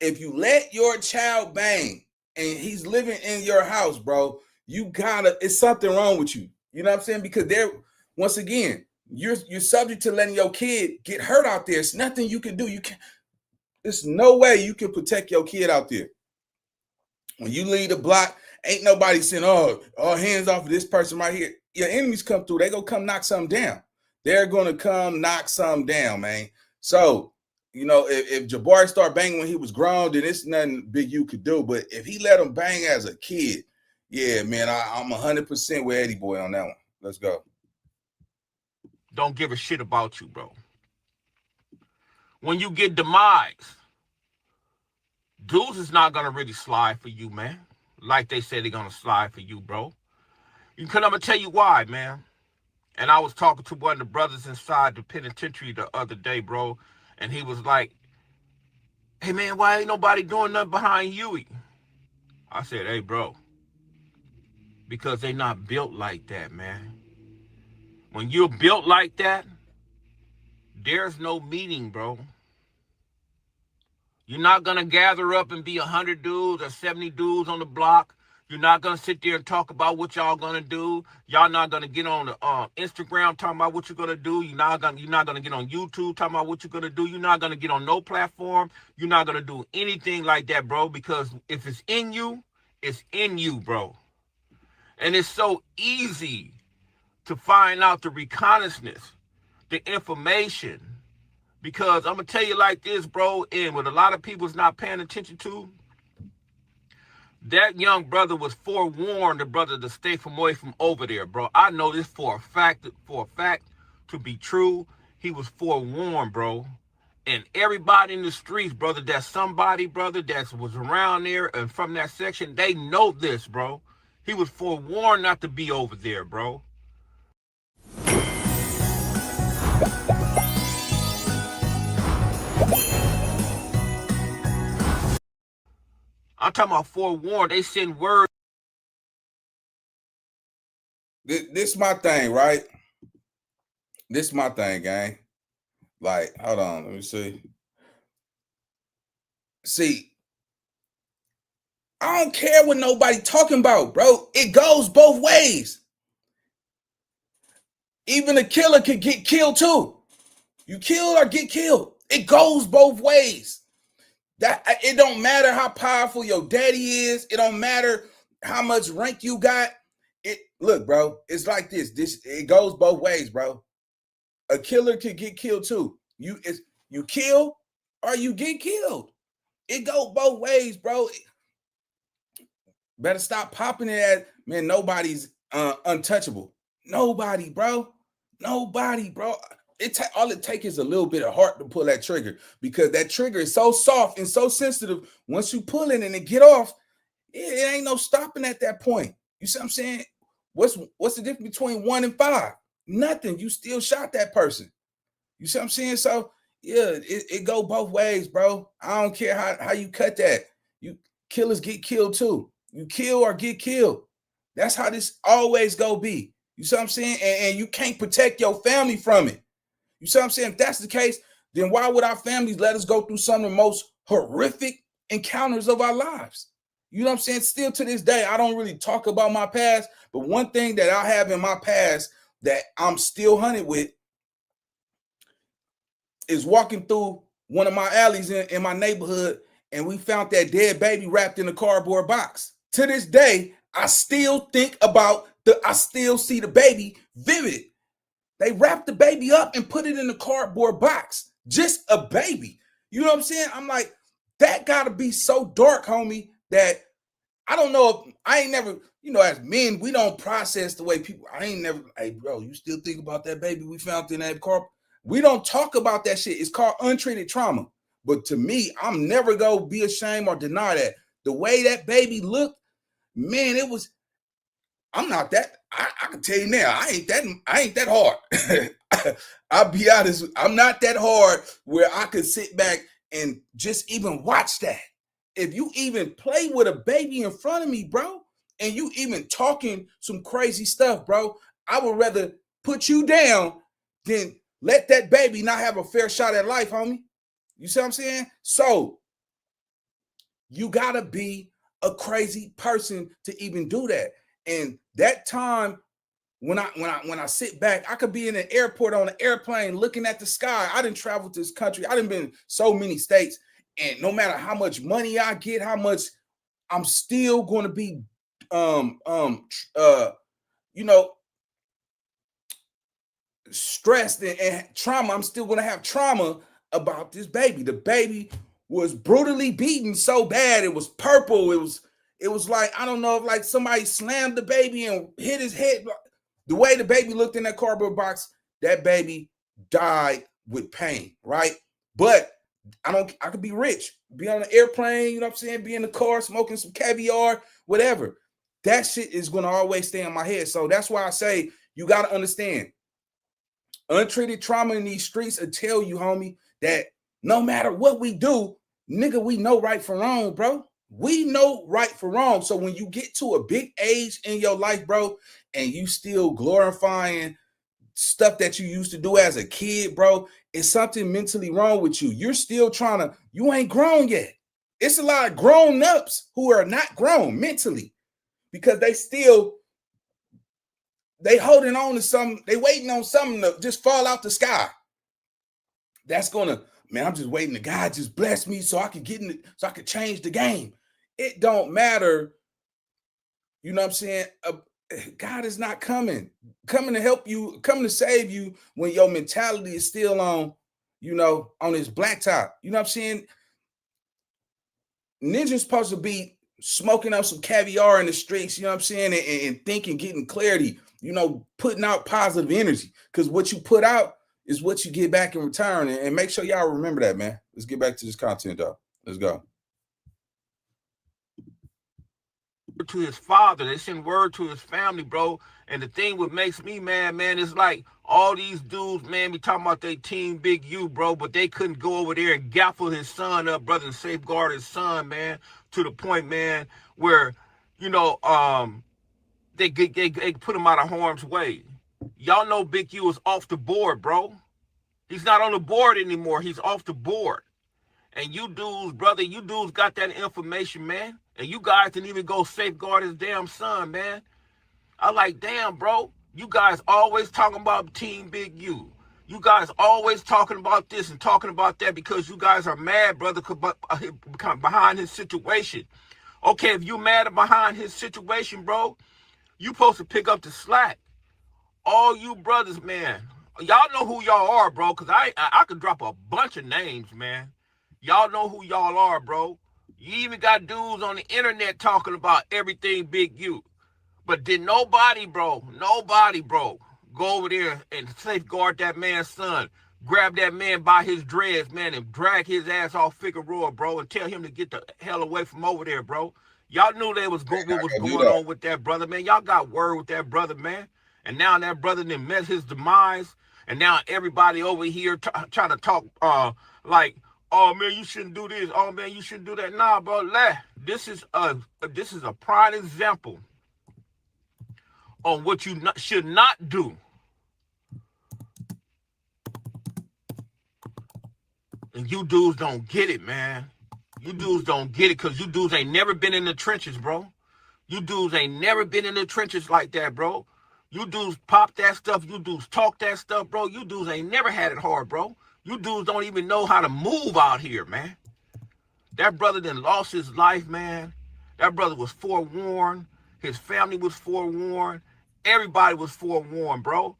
if you let your child bang and he's living in your house, bro, it's something wrong with you. You know what I'm saying? Because once again, you're subject to letting your kid get hurt out there. It's nothing you can do. There's no way you can protect your kid out there. When you leave the block, ain't nobody saying, oh, hands off of this person right here. Your enemies come through. They gonna come knock something down. They're gonna come knock something down, man. So, you know, if Jabari started banging when he was grown, then it's nothing Big U could do. But if he let him bang as a kid, yeah, man, I'm 100% with Eddie Boy on that one. Let's go. Don't give a shit about you, bro. When you get demise, dudes is not going to really slide for you, man. Like they said they're going to slide for you, bro. Because I'm going to tell you why, man. And I was talking to one of the brothers inside the penitentiary the other day, bro. And he was like, hey, man, why ain't nobody doing nothing behind Uiie? I said, hey, bro, because they not built like that, man. When you're built like that, there's no meeting, bro. You're not going to gather up and be 100 dudes or 70 dudes on the block. You're not going to sit there and talk about what y'all going to do. Y'all not going to get on the Instagram talking about what you're going to do. You're not going to get on YouTube talking about what you're going to do. You're not going to get on no platform. You're not going to do anything like that, bro, because if it's in you, bro. And it's so easy to find out the reconnaissance, the information, Because I'm gonna tell you like this, bro, and what a lot of people's not paying attention to, that young brother was forewarned, the brother, to stay from away from over there, bro. I know this for a fact to be true. He was forewarned, bro. And everybody in the streets, brother, that's somebody, brother, that was around there and from that section, they know this, bro. He was forewarned not to be over there, bro. I'm talking about forewarned. They send word. This my thing, right? This my thing, gang. Like, hold on, let me see. See, I don't care what nobody talking about, bro. It goes both ways. Even a killer could get killed too. You kill or get killed. It goes both ways. That it don't matter how powerful your daddy is. It don't matter how much rank you got. It look, bro. It's like this. It goes both ways, bro. A killer could get killed too. You kill or you get killed. It goes both ways, bro. Better stop popping it at, man, nobody's untouchable. Nobody, bro. Nobody, bro. All it takes is a little bit of heart to pull that trigger, because that trigger is so soft and so sensitive. Once you pull it and it get off, it ain't no stopping at that point. You see what I'm saying? What's the difference between 1 and 5? Nothing. You still shot that person. You see what I'm saying? So yeah, it go both ways, bro. I don't care how you cut that. You killers get killed too. You kill or get killed. That's how this always go be. You see what I'm saying? And you can't protect your family from it. You see what I'm saying? If that's the case, then why would our families let us go through some of the most horrific encounters of our lives? You know what I'm saying? Still to this day, I don't really talk about my past, but one thing that I have in my past that I'm still hunted with is walking through one of my alleys in my neighborhood, and we found that dead baby wrapped in a cardboard box. To this day, I still think about I still see the baby vivid. They wrapped the baby up and put it in the cardboard box. Just a baby. You know what I'm saying? I'm like, that gotta be so dark, homie, that I don't know if I ain't never, as men, we don't process the way people, hey, bro, you still think about that baby we found in that car? We don't talk about that shit. It's called untreated trauma. But to me, I'm never gonna be ashamed or deny that. The way that baby looked, man, I'm not that. I can tell you now, I ain't that hard. I'll be honest, I'm not that hard where I could sit back and just even watch that. If you even play with a baby in front of me, bro, and you even talking some crazy stuff, bro, I would rather put you down than let that baby not have a fair shot at life, homie. You see what I'm saying? So you gotta be a crazy person to even do that. And that time when I sit back, I could be in an airport on an airplane looking at the sky. I didn't travel to this country. I didn't been so many states. And no matter how much money I get, how much, I'm still going to be stressed and trauma. I'm still going to have trauma about this baby. The baby was brutally beaten so bad. It was purple. It was like, I don't know, if like somebody slammed the baby and hit his head. The way the baby looked in that cardboard box, that baby died with pain, right? But I could be rich, be on an airplane, you know what I'm saying? Be in the car, smoking some caviar, whatever. That shit is going to always stay in my head. So that's why I say you got to understand, untreated trauma in these streets will tell you, homie, that no matter what we do, nigga, we know right from wrong, bro. We know right from wrong. So when you get to a big age in your life, bro, and you still glorifying stuff that you used to do as a kid, bro, it's something mentally wrong with you. You're still you ain't grown yet. It's a lot of grown-ups who are not grown mentally because they holding on to something. They waiting on something to just fall out the sky. That's gonna, man, I'm just waiting to God just bless me so I can so I can change the game. It don't matter. You know what I'm saying? God is not coming to help you, coming to save you when your mentality is still on, you know, on his blacktop. You know what I'm saying? Ninja's supposed to be smoking up some caviar in the streets, you know what I'm saying, and thinking, getting clarity, you know, putting out positive energy. Because what you put out is what you get back in return. And make sure y'all remember that, man. Let's get back to this content, though. Let's go. To his father, they send word to his family, bro. And the thing what makes me mad, man, is like all these dudes, man, be talking about they team Big U, bro, but they couldn't go over there and gaffle his son up, brother, and safeguard his son, man, to the point, man, where, you know, they put him out of harm's way. Y'all know Big U is off the board, bro. He's not on the board anymore. He's off the board. And you dudes, brother, you dudes got that information, man. And you guys didn't even go safeguard his damn son, man. I like, damn, bro. You guys always talking about Team Big U. You guys always talking about this and talking about that because you guys are mad, brother, behind his situation. Okay, if you mad behind his situation, bro, you supposed to pick up the slack. All you brothers, man, y'all know who y'all are, bro, because I could drop a bunch of names, man. Y'all know who y'all are, bro. You even got dudes on the internet talking about everything Big U. But did nobody, bro, go over there and safeguard that man's son, grab that man by his dreads, man, and drag his ass off Figueroa, bro, and tell him to get the hell away from over there, bro. Y'all knew what was going on with that brother, man. Y'all got word with that brother, man. And now that brother then met his demise, and now everybody over here trying to talk like, oh man, you shouldn't do this. Oh man, you shouldn't do that. Nah, bro, this is a prime example on what you should not do. And you dudes don't get it, man. You dudes don't get it because you dudes ain't never been in the trenches, bro. You dudes ain't never been in the trenches like that, bro. You dudes pop that stuff. You dudes talk that stuff, bro. You dudes ain't never had it hard, bro. You dudes don't even know how to move out here, man. That brother then lost his life, man. That brother was forewarned. His family was forewarned. Everybody was forewarned, bro.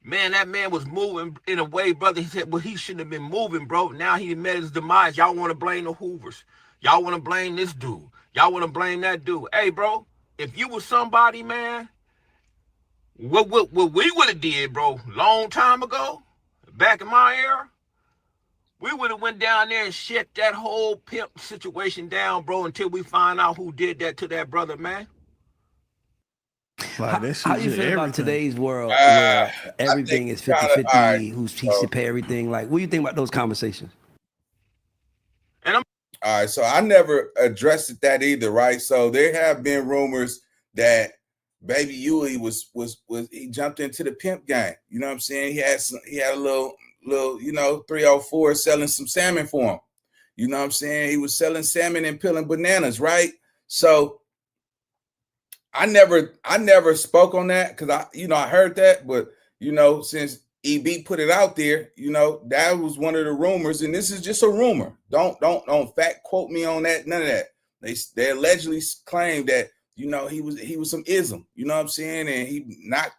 Man, that man was moving in a way, brother. He said, well, he shouldn't have been moving, bro. Now he met his demise. Y'all want to blame the Hoovers. Y'all want to blame this dude. Y'all want to blame that dude. Hey, bro, if you was somebody, man, what we would have did, bro, long time ago, back in my era, we would have went down there and shut that whole pimp situation down, bro, until we find out who did that to that brother, man. Like, how you feel about today's world where everything is 50-50, right, who's piece to pay everything? Like, what do you think about those conversations? And all right, so I never addressed that either, right? So there have been rumors that Baby Uiie was he jumped into the pimp game. You know what I'm saying? He had a little, you know, 304 selling some salmon for him. You know what I'm saying? He was selling salmon and peeling bananas, right? So I never spoke on that because I heard that, but you know, since EB put it out there, you know, that was one of the rumors, and this is just a rumor. Don't fact quote me on that, none of that. They allegedly claimed that, you know, he was some ism, you know what I'm saying, and he knocked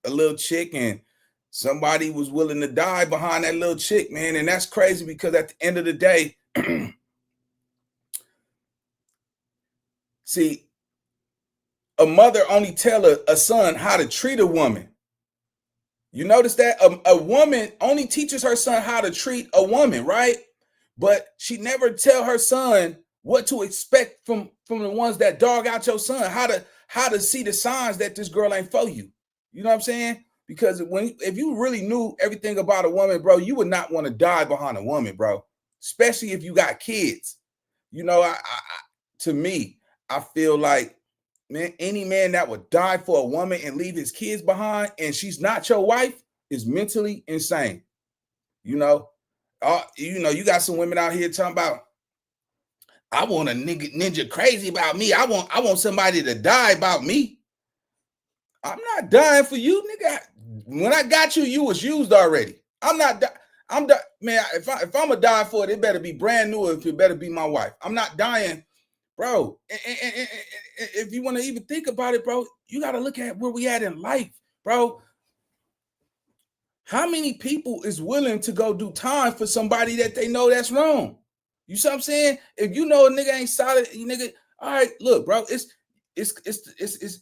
a little chick, and somebody was willing to die behind that little chick, man, and that's crazy because at the end of the day, see, a mother only tell a son how to treat a woman. You notice that a woman only teaches her son how to treat a woman, right? But she never tell her son what to expect from the ones that dog out your son, how to see the signs that this girl ain't for you. You know what I'm saying? Because if you really knew everything about a woman, bro, you would not want to die behind a woman, bro. Especially if you got kids. You know, to me, I feel like, man, any man that would die for a woman and leave his kids behind and she's not your wife is mentally insane. You know, you got some women out here talking about, I want a ninja crazy about me. I want somebody to die about me. I'm not dying for you, nigga. When I got you, you was used already. I'm man. If I'm gonna die for it, it better be brand new. If it better be my wife, I'm not dying. Bro, and if you want to even think about it, bro, you got to look at where we at in life, bro. How many people is willing to go do time for somebody that they know that's wrong? You see what I'm saying? If you know a nigga ain't solid, you nigga, all right, look, bro, it's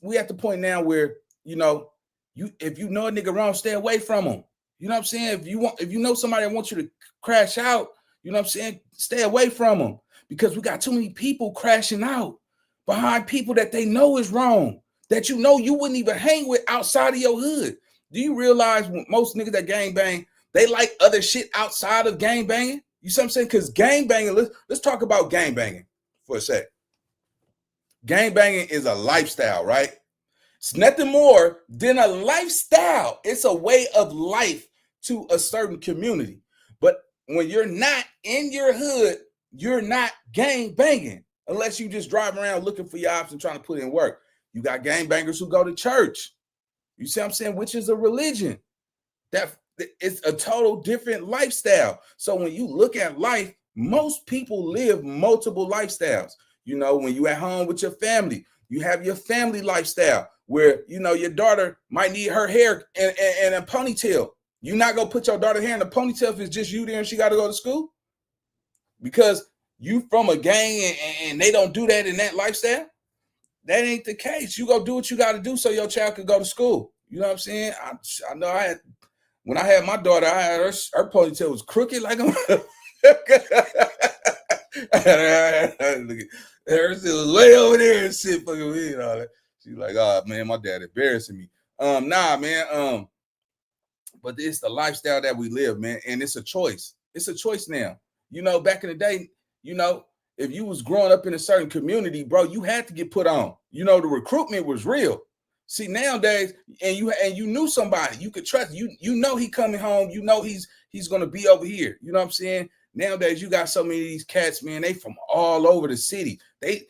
we at the point now where, you know, if you know a nigga wrong, stay away from him. You know what I'm saying? If you know somebody that wants you to crash out, you know what I'm saying? Stay away from them, because we got too many people crashing out behind people that they know is wrong, that you know you wouldn't even hang with outside of your hood. Do you realize most niggas that gang bang, they like other shit outside of gang banging? You see what I'm saying? Because gang banging, let's talk about gang banging for a sec. Gang banging is a lifestyle, right? It's nothing more than a lifestyle. It's a way of life to a certain community. But when you're not in your hood, you're not gang banging unless you just drive around looking for jobs and trying to put in work. You got gang bangers who go to church. You see what I'm saying? Which is a religion. That it's a total different lifestyle. So when you look at life, most people live multiple lifestyles. You know, when you at home with your family, you have your family lifestyle where, you know, your daughter might need her hair in a ponytail. You're not going to put your daughter's hair in a ponytail if it's just you there and she got to go to school? Because you from a gang and they don't do that in that lifestyle? That ain't the case. You go do what you got to do so your child could go to school. You know what I'm saying? I know when I had my daughter, I had her ponytail was crooked like a hers was way over there and shit fucking me and all that. She's like, oh man, my dad embarrassing me. Nah, man. But it's the lifestyle that we live, man, and it's a choice. It's a choice now. You know, back in the day, you know, if you was growing up in a certain community, bro, you had to get put on. You know, the recruitment was real. See, nowadays, and you knew somebody you could trust. You know he coming home. You know he's gonna be over here. You know what I'm saying? Nowadays, you got so many of these cats, man. They from all over the city. They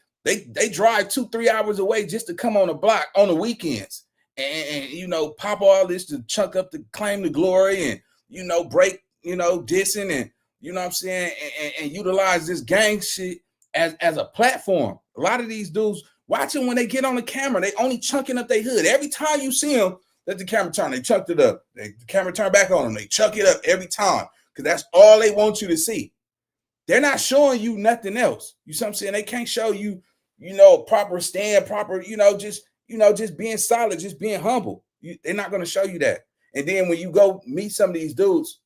drive 2-3 hours away just to come on the block on the weekends and you know, pop all this to chunk up to claim the glory and, you know, break, you know, dissing and, you know what I'm saying, and utilize this gang shit as a platform. A lot of these dudes, watch them when they get on the camera, they only chunking up their hood. Every time you see them, let the camera turn, they chunked it up. The camera turn back on them, they chunk it up every time because that's all they want you to see. They're not showing you nothing else. You see what I'm saying? They can't show you, you know, proper stand, proper, just being solid, just being humble. They're not going to show you that. And then when you go meet some of these dudes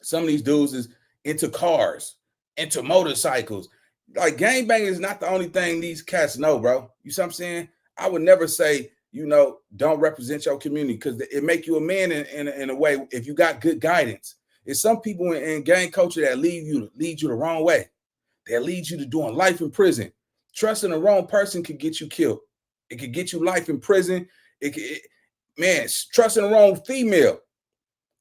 is into cars, into motorcycles. Like gangbanging is not the only thing these cats know, bro. You see what I'm saying? I would never say, you know, don't represent your community because it make you a man in a way if you got good guidance. It's some people in gang culture that lead you the wrong way. That lead you to doing life in prison. Trusting the wrong person could get you killed. It could get you life in prison. Trusting the wrong female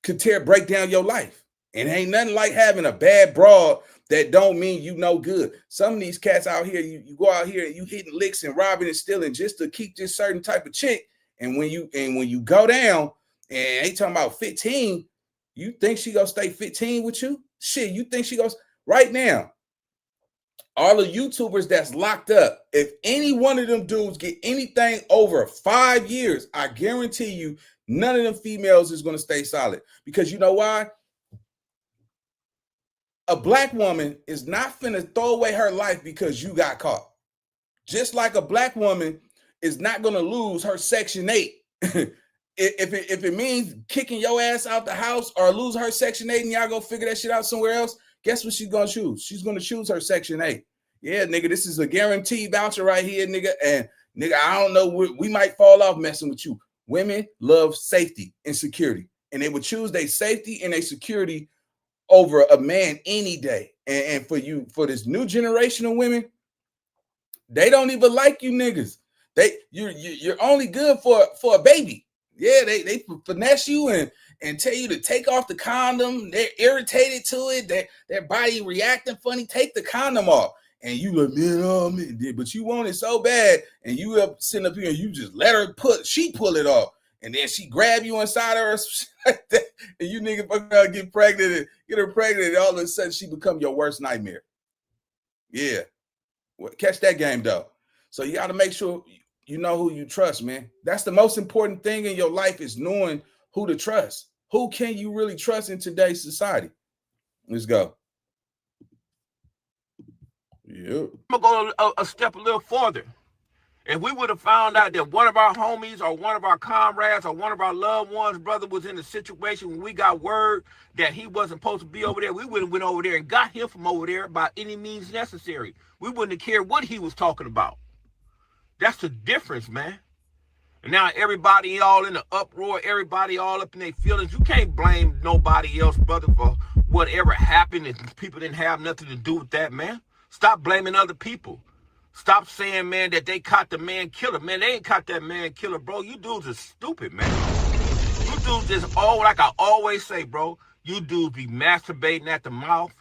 could break down your life. And ain't nothing like having a bad broad that don't mean you no good. Some of these cats out here, you go out here and you hitting licks and robbing and stealing just to keep this certain type of chick. And when you go down and they talking about 15, you think she gonna stay 15 with you? Shit, you think she goes right now? All the YouTubers that's locked up, if any one of them dudes get anything over 5 years, I guarantee you none of them females is going to stay solid. Because you know why? A black woman is not finna throw away her life because you got caught. Just like a black woman is not going to lose her Section 8. If it means kicking your ass out the house or lose her Section 8 and y'all go figure that shit out somewhere else, guess what she's going to choose? She's going to choose her Section 8. Yeah, nigga, this is a guaranteed voucher right here, nigga. And nigga, I don't know, we might fall off messing with you. Women love safety and security. And they would choose their safety and their security over a man any day. And for this new generation of women, they don't even like you niggas. You're only good for a baby. Yeah, they finesse you and tell you to take off the condom. They're irritated to it. Their body reacting funny. Take the condom off. And you like, man, but you want it so bad, and you up sitting up here and you just let her pull it off, and then she grab you inside her, like that, and you nigga fucking around, get pregnant and get her pregnant, and all of a sudden she become your worst nightmare. Yeah, catch that game though. So you got to make sure you know who you trust, man. That's the most important thing in your life is knowing who to trust. who can you really trust in today's society? Let's go. Yep. I'm gonna go a step a little further. If we would have found out that one of our homies or one of our comrades or one of our loved ones, brother, was in a situation when we got word that he wasn't supposed to be over there, we would have went over there and got him from over there by any means necessary. We wouldn't have cared what he was talking about. That's the difference, man. And now everybody all in the uproar, everybody all up in their feelings. You can't blame nobody else, brother, for whatever happened if people didn't have nothing to do with that, man. Stop blaming other people. Stop saying, man, that they caught the man killer. Man, they ain't caught that man killer, bro. You dudes are stupid, man. You dudes just like I always say, bro, you dudes be masturbating at the mouth.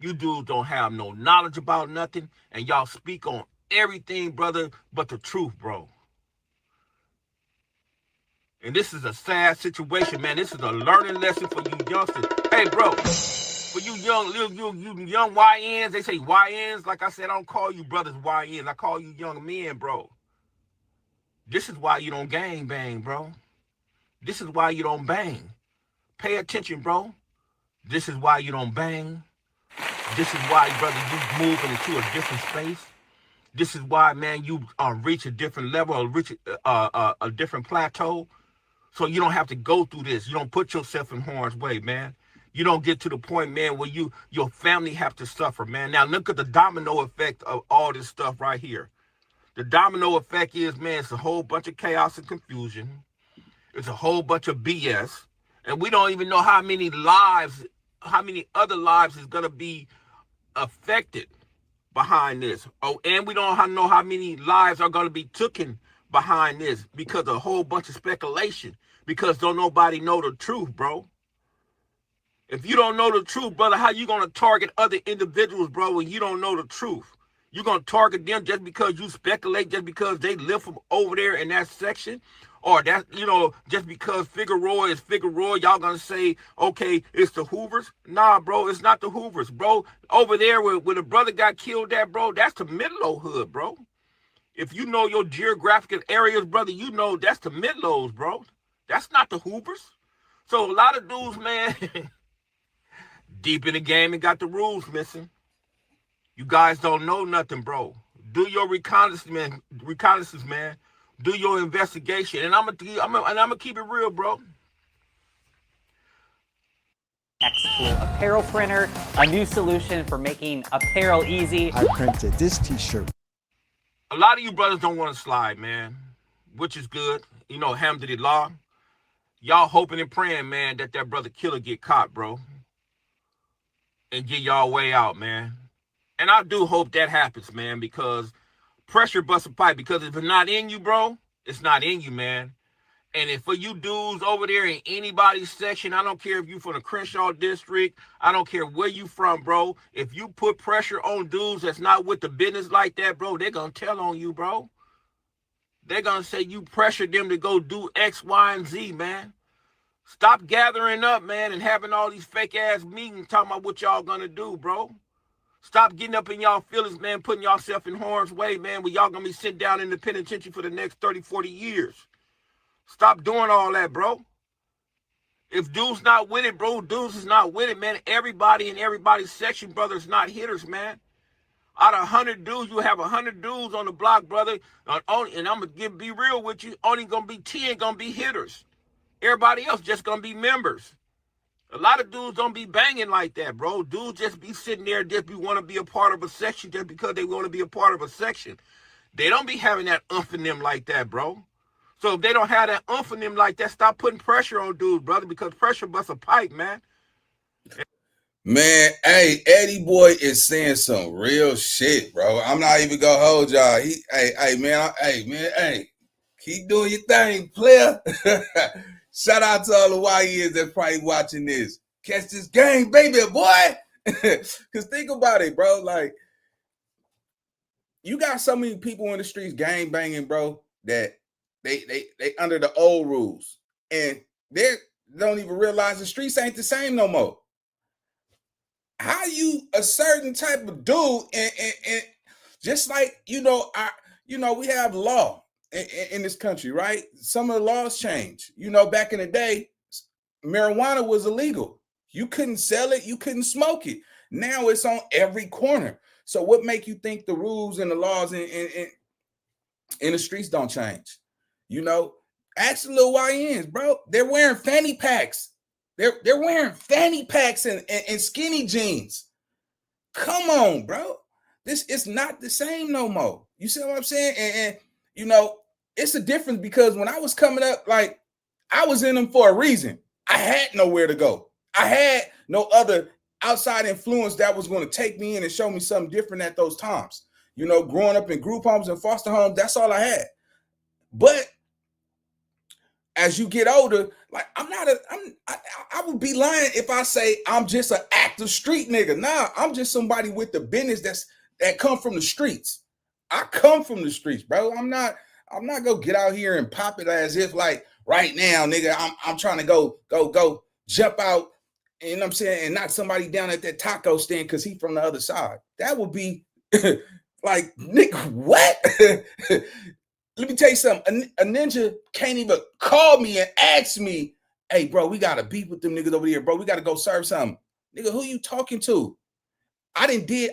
You dudes don't have no knowledge about nothing. And y'all speak on everything, brother, but the truth, bro. And this is a sad situation, man. This is a learning lesson for you youngsters. Hey, bro. For you young YNs, they say YNs. Like I said, I don't call you brothers YNs. I call you young men, bro. This is why you don't gang bang, bro. This is why you don't bang. Pay attention, bro. This is why you don't bang. This is why, brother, you moving into a different space. This is why, man, you reach a different level or reach a different plateau. So you don't have to go through this. You don't put yourself in harm's way, man. You don't get to the point, man, where your family have to suffer, man. Now, look at the domino effect of all this stuff right here. The domino effect is, man, it's a whole bunch of chaos and confusion. It's a whole bunch of BS. And we don't even know how many other lives is going to be affected behind this. Oh, and we don't know how many lives are going to be taken behind this because of a whole bunch of speculation. Because don't nobody know the truth, bro. If you don't know the truth, brother, how you going to target other individuals, bro, when you don't know the truth? You're going to target them just because you speculate, just because they live from over there in that section? Or that, just because Figueroa is Figueroa, y'all going to say, okay, it's the Hoovers? Nah, bro, it's not the Hoovers, bro. Over there where the brother got killed at, bro, that's the Midlow hood, bro. If you know your geographical areas, brother, you know that's the Midlows, bro. That's not the Hoovers. So a lot of dudes, man... deep in the game and got the rules missing. You guys don't know nothing, bro. Do your reconnaissance, man. Do your investigation, and I'm gonna keep it real, bro. X-Tool apparel printer, a new solution for making apparel easy. I printed this t-shirt. A lot of you brothers don't want to slide, man, which is good. Alhamdulillah. Y'all hoping and praying, man, that brother killer get caught, bro. And get y'all way out, man. And I do hope that happens, man, because pressure busts a pipe. Because if it's not in you, bro, it's not in you, man. And if for you dudes over there in anybody's section, I don't care if you from the Crenshaw district, I don't care where you from, bro. If you put pressure on dudes that's not with the business like that, bro, they're going to tell on you, bro. They're going to say you pressured them to go do X, Y, and Z, man. Stop gathering up, man, and having all these fake-ass meetings talking about what y'all gonna do, bro. Stop getting up in y'all feelings, man, putting yourself in harm's way, man, where y'all gonna be sitting down in the penitentiary for the next 30, 40 years. Stop doing all that, bro. If dudes not with it, bro, dudes is not with it, man. Everybody in everybody's section, brother, is not hitters, man. Out of 100 dudes, you have 100 dudes on the block, brother, and I'm gonna be real with you, only gonna be 10 gonna be hitters. Everybody else just gonna be members. A lot of dudes don't be banging like that, bro. Dudes just be sitting there, want to be a part of a section just because they want to be a part of a section. They don't be having that oomph in them like that, bro. So if they don't have that oomph in them like that, stop putting pressure on dudes, brother, because pressure busts a pipe, man. Man, hey, Eddie Boy is saying some real shit, bro. I'm not even gonna hold y'all. Hey, keep doing your thing, player. Shout out to all the YNs that's probably watching this. Catch this game, baby, boy. Because think about it, bro. Like, you got so many people in the streets gang banging, bro, that they under the old rules. And they don't even realize the streets ain't the same no more. How you a certain type of dude and just like, we have law in this country, right? Some of the laws change. Back in the day, marijuana was illegal. You couldn't sell it, you couldn't smoke it. Now it's on every corner. So what make you think the rules and the laws in the streets don't change? You know, ask the little YNs, bro. They're wearing fanny packs. They're wearing fanny packs and skinny jeans. Come on, bro. This is not the same no more. You see what I'm saying? And you know, it's a difference because when I was coming up, like I was in them for a reason. I had nowhere to go. I had no other outside influence that was going to take me in and show me something different at those times. You know, growing up in group homes and foster homes, that's all I had. But as you get older, like I would be lying if I say I'm just an active street nigga. Nah, I'm just somebody with the business that come from the streets. I come from the streets, bro. I'm not gonna get out here and pop it as if like right now, nigga, I'm trying to go jump out, you know what I'm saying, and knock somebody down at that taco stand because he from the other side. That would be like, nigga, what? Let me tell you something. A ninja can't even call me and ask me, hey, bro, we got to beef with them niggas over here, bro. We got to go serve something. Nigga, who you talking to? I done did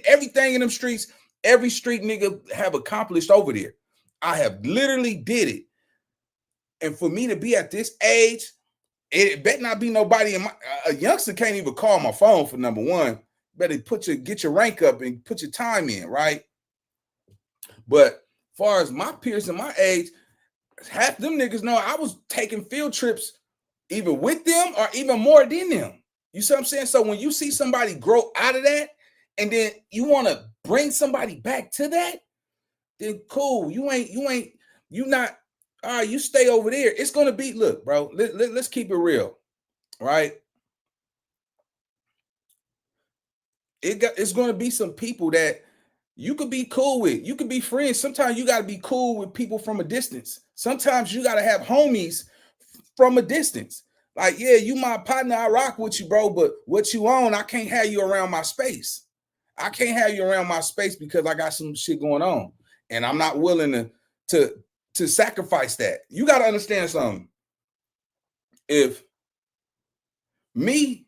everything in them streets. Every street nigga have accomplished over there. I have literally did it. And for me to be at this age, it better not be nobody in a youngster can't even call my phone for number one. Better get your rank up and put your time in, right? But far as my peers and my age, half them niggas know I was taking field trips either with them or even more than them. You see what I'm saying? So when you see somebody grow out of that and then you want to bring somebody back to that, then cool. You not, all right, you stay over there. It's going to be, look, bro, let's keep it real, right? It's going to be some people that you could be cool with. You could be friends. Sometimes you got to be cool with people from a distance. Sometimes you got to have homies from a distance. Like, yeah, you my partner, I rock with you, bro, but what you own, I can't have you around my space. I can't have you around my space because I got some shit going on. And I'm not willing to sacrifice that. You got to understand something. If I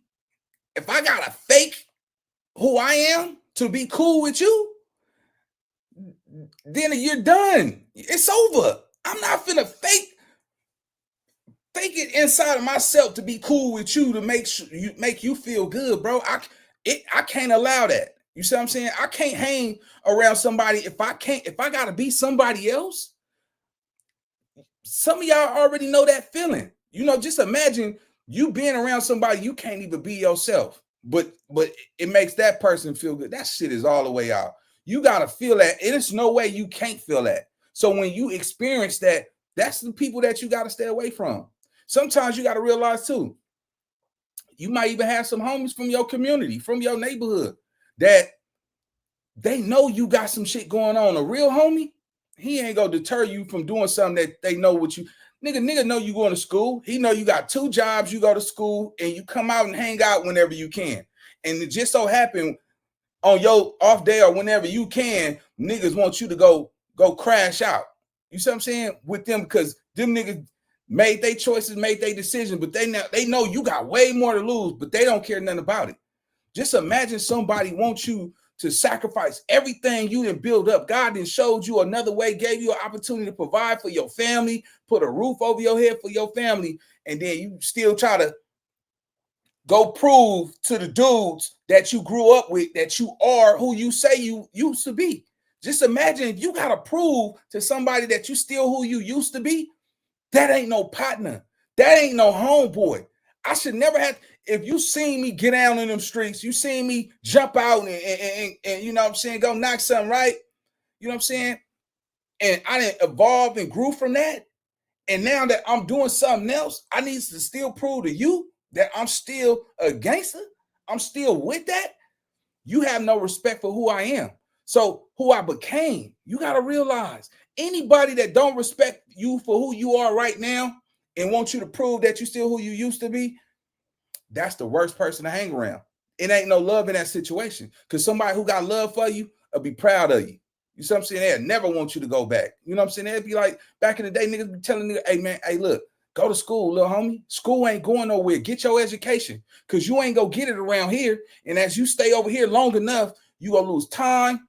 got to fake who I am to be cool with you, then you're done. It's over. I'm not finna fake it inside of myself to be cool with you to make you feel good, bro. I can't allow that. You see what I'm saying? I can't hang around somebody if I gotta be somebody else. Some of y'all already know that feeling. You know, just imagine you being around somebody you can't even be yourself, but it makes that person feel good. That shit is all the way out. You got to feel that. There's no way you can't feel that. So when you experience that, that's the people that you got to stay away from. Sometimes you got to realize too, you might even have some homies from your community, from your neighborhood, that they know you got some shit going on. A real homie, he ain't going to deter you from doing something that they know what you, nigga know you going to school. He know you got 2 jobs, you go to school, and you come out and hang out whenever you can. And it just so happened on your off day or whenever you can, niggas want you to go crash out. You see what I'm saying? With them, because them niggas made their choices, made their decisions, but they know you got way more to lose, but they don't care nothing about it. Just imagine somebody wants you to sacrifice everything you didn't build up. God done showed you another way, gave you an opportunity to provide for your family, put a roof over your head for your family, and then you still try to go prove to the dudes that you grew up with that you are who you say you used to be. Just imagine if you got to prove to somebody that you still who you used to be. That ain't no partner. That ain't no homeboy. I should never have. If you seen me get down in them streets, you seen me jump out and you know what I'm saying, go knock something right. You know what I'm saying? And I didn't evolve and grew from that. And now that I'm doing something else, I need to still prove to you that I'm still a gangster. I'm still with that. You have no respect for who I am. So who I became, you got to realize anybody that don't respect you for who you are right now and want you to prove that you still who you used to be, that's the worst person to hang around. It ain't no love in that situation, because somebody who got love for you will be proud of you. You see what I'm saying? They'll never want you to go back. You know what I'm saying? They'd be like, back in the day, niggas be telling niggas, hey man, hey look, Go to school, little homie. School ain't going nowhere. Get your education, because you ain't gonna get it around here. And as you stay over here long enough, you gonna lose time,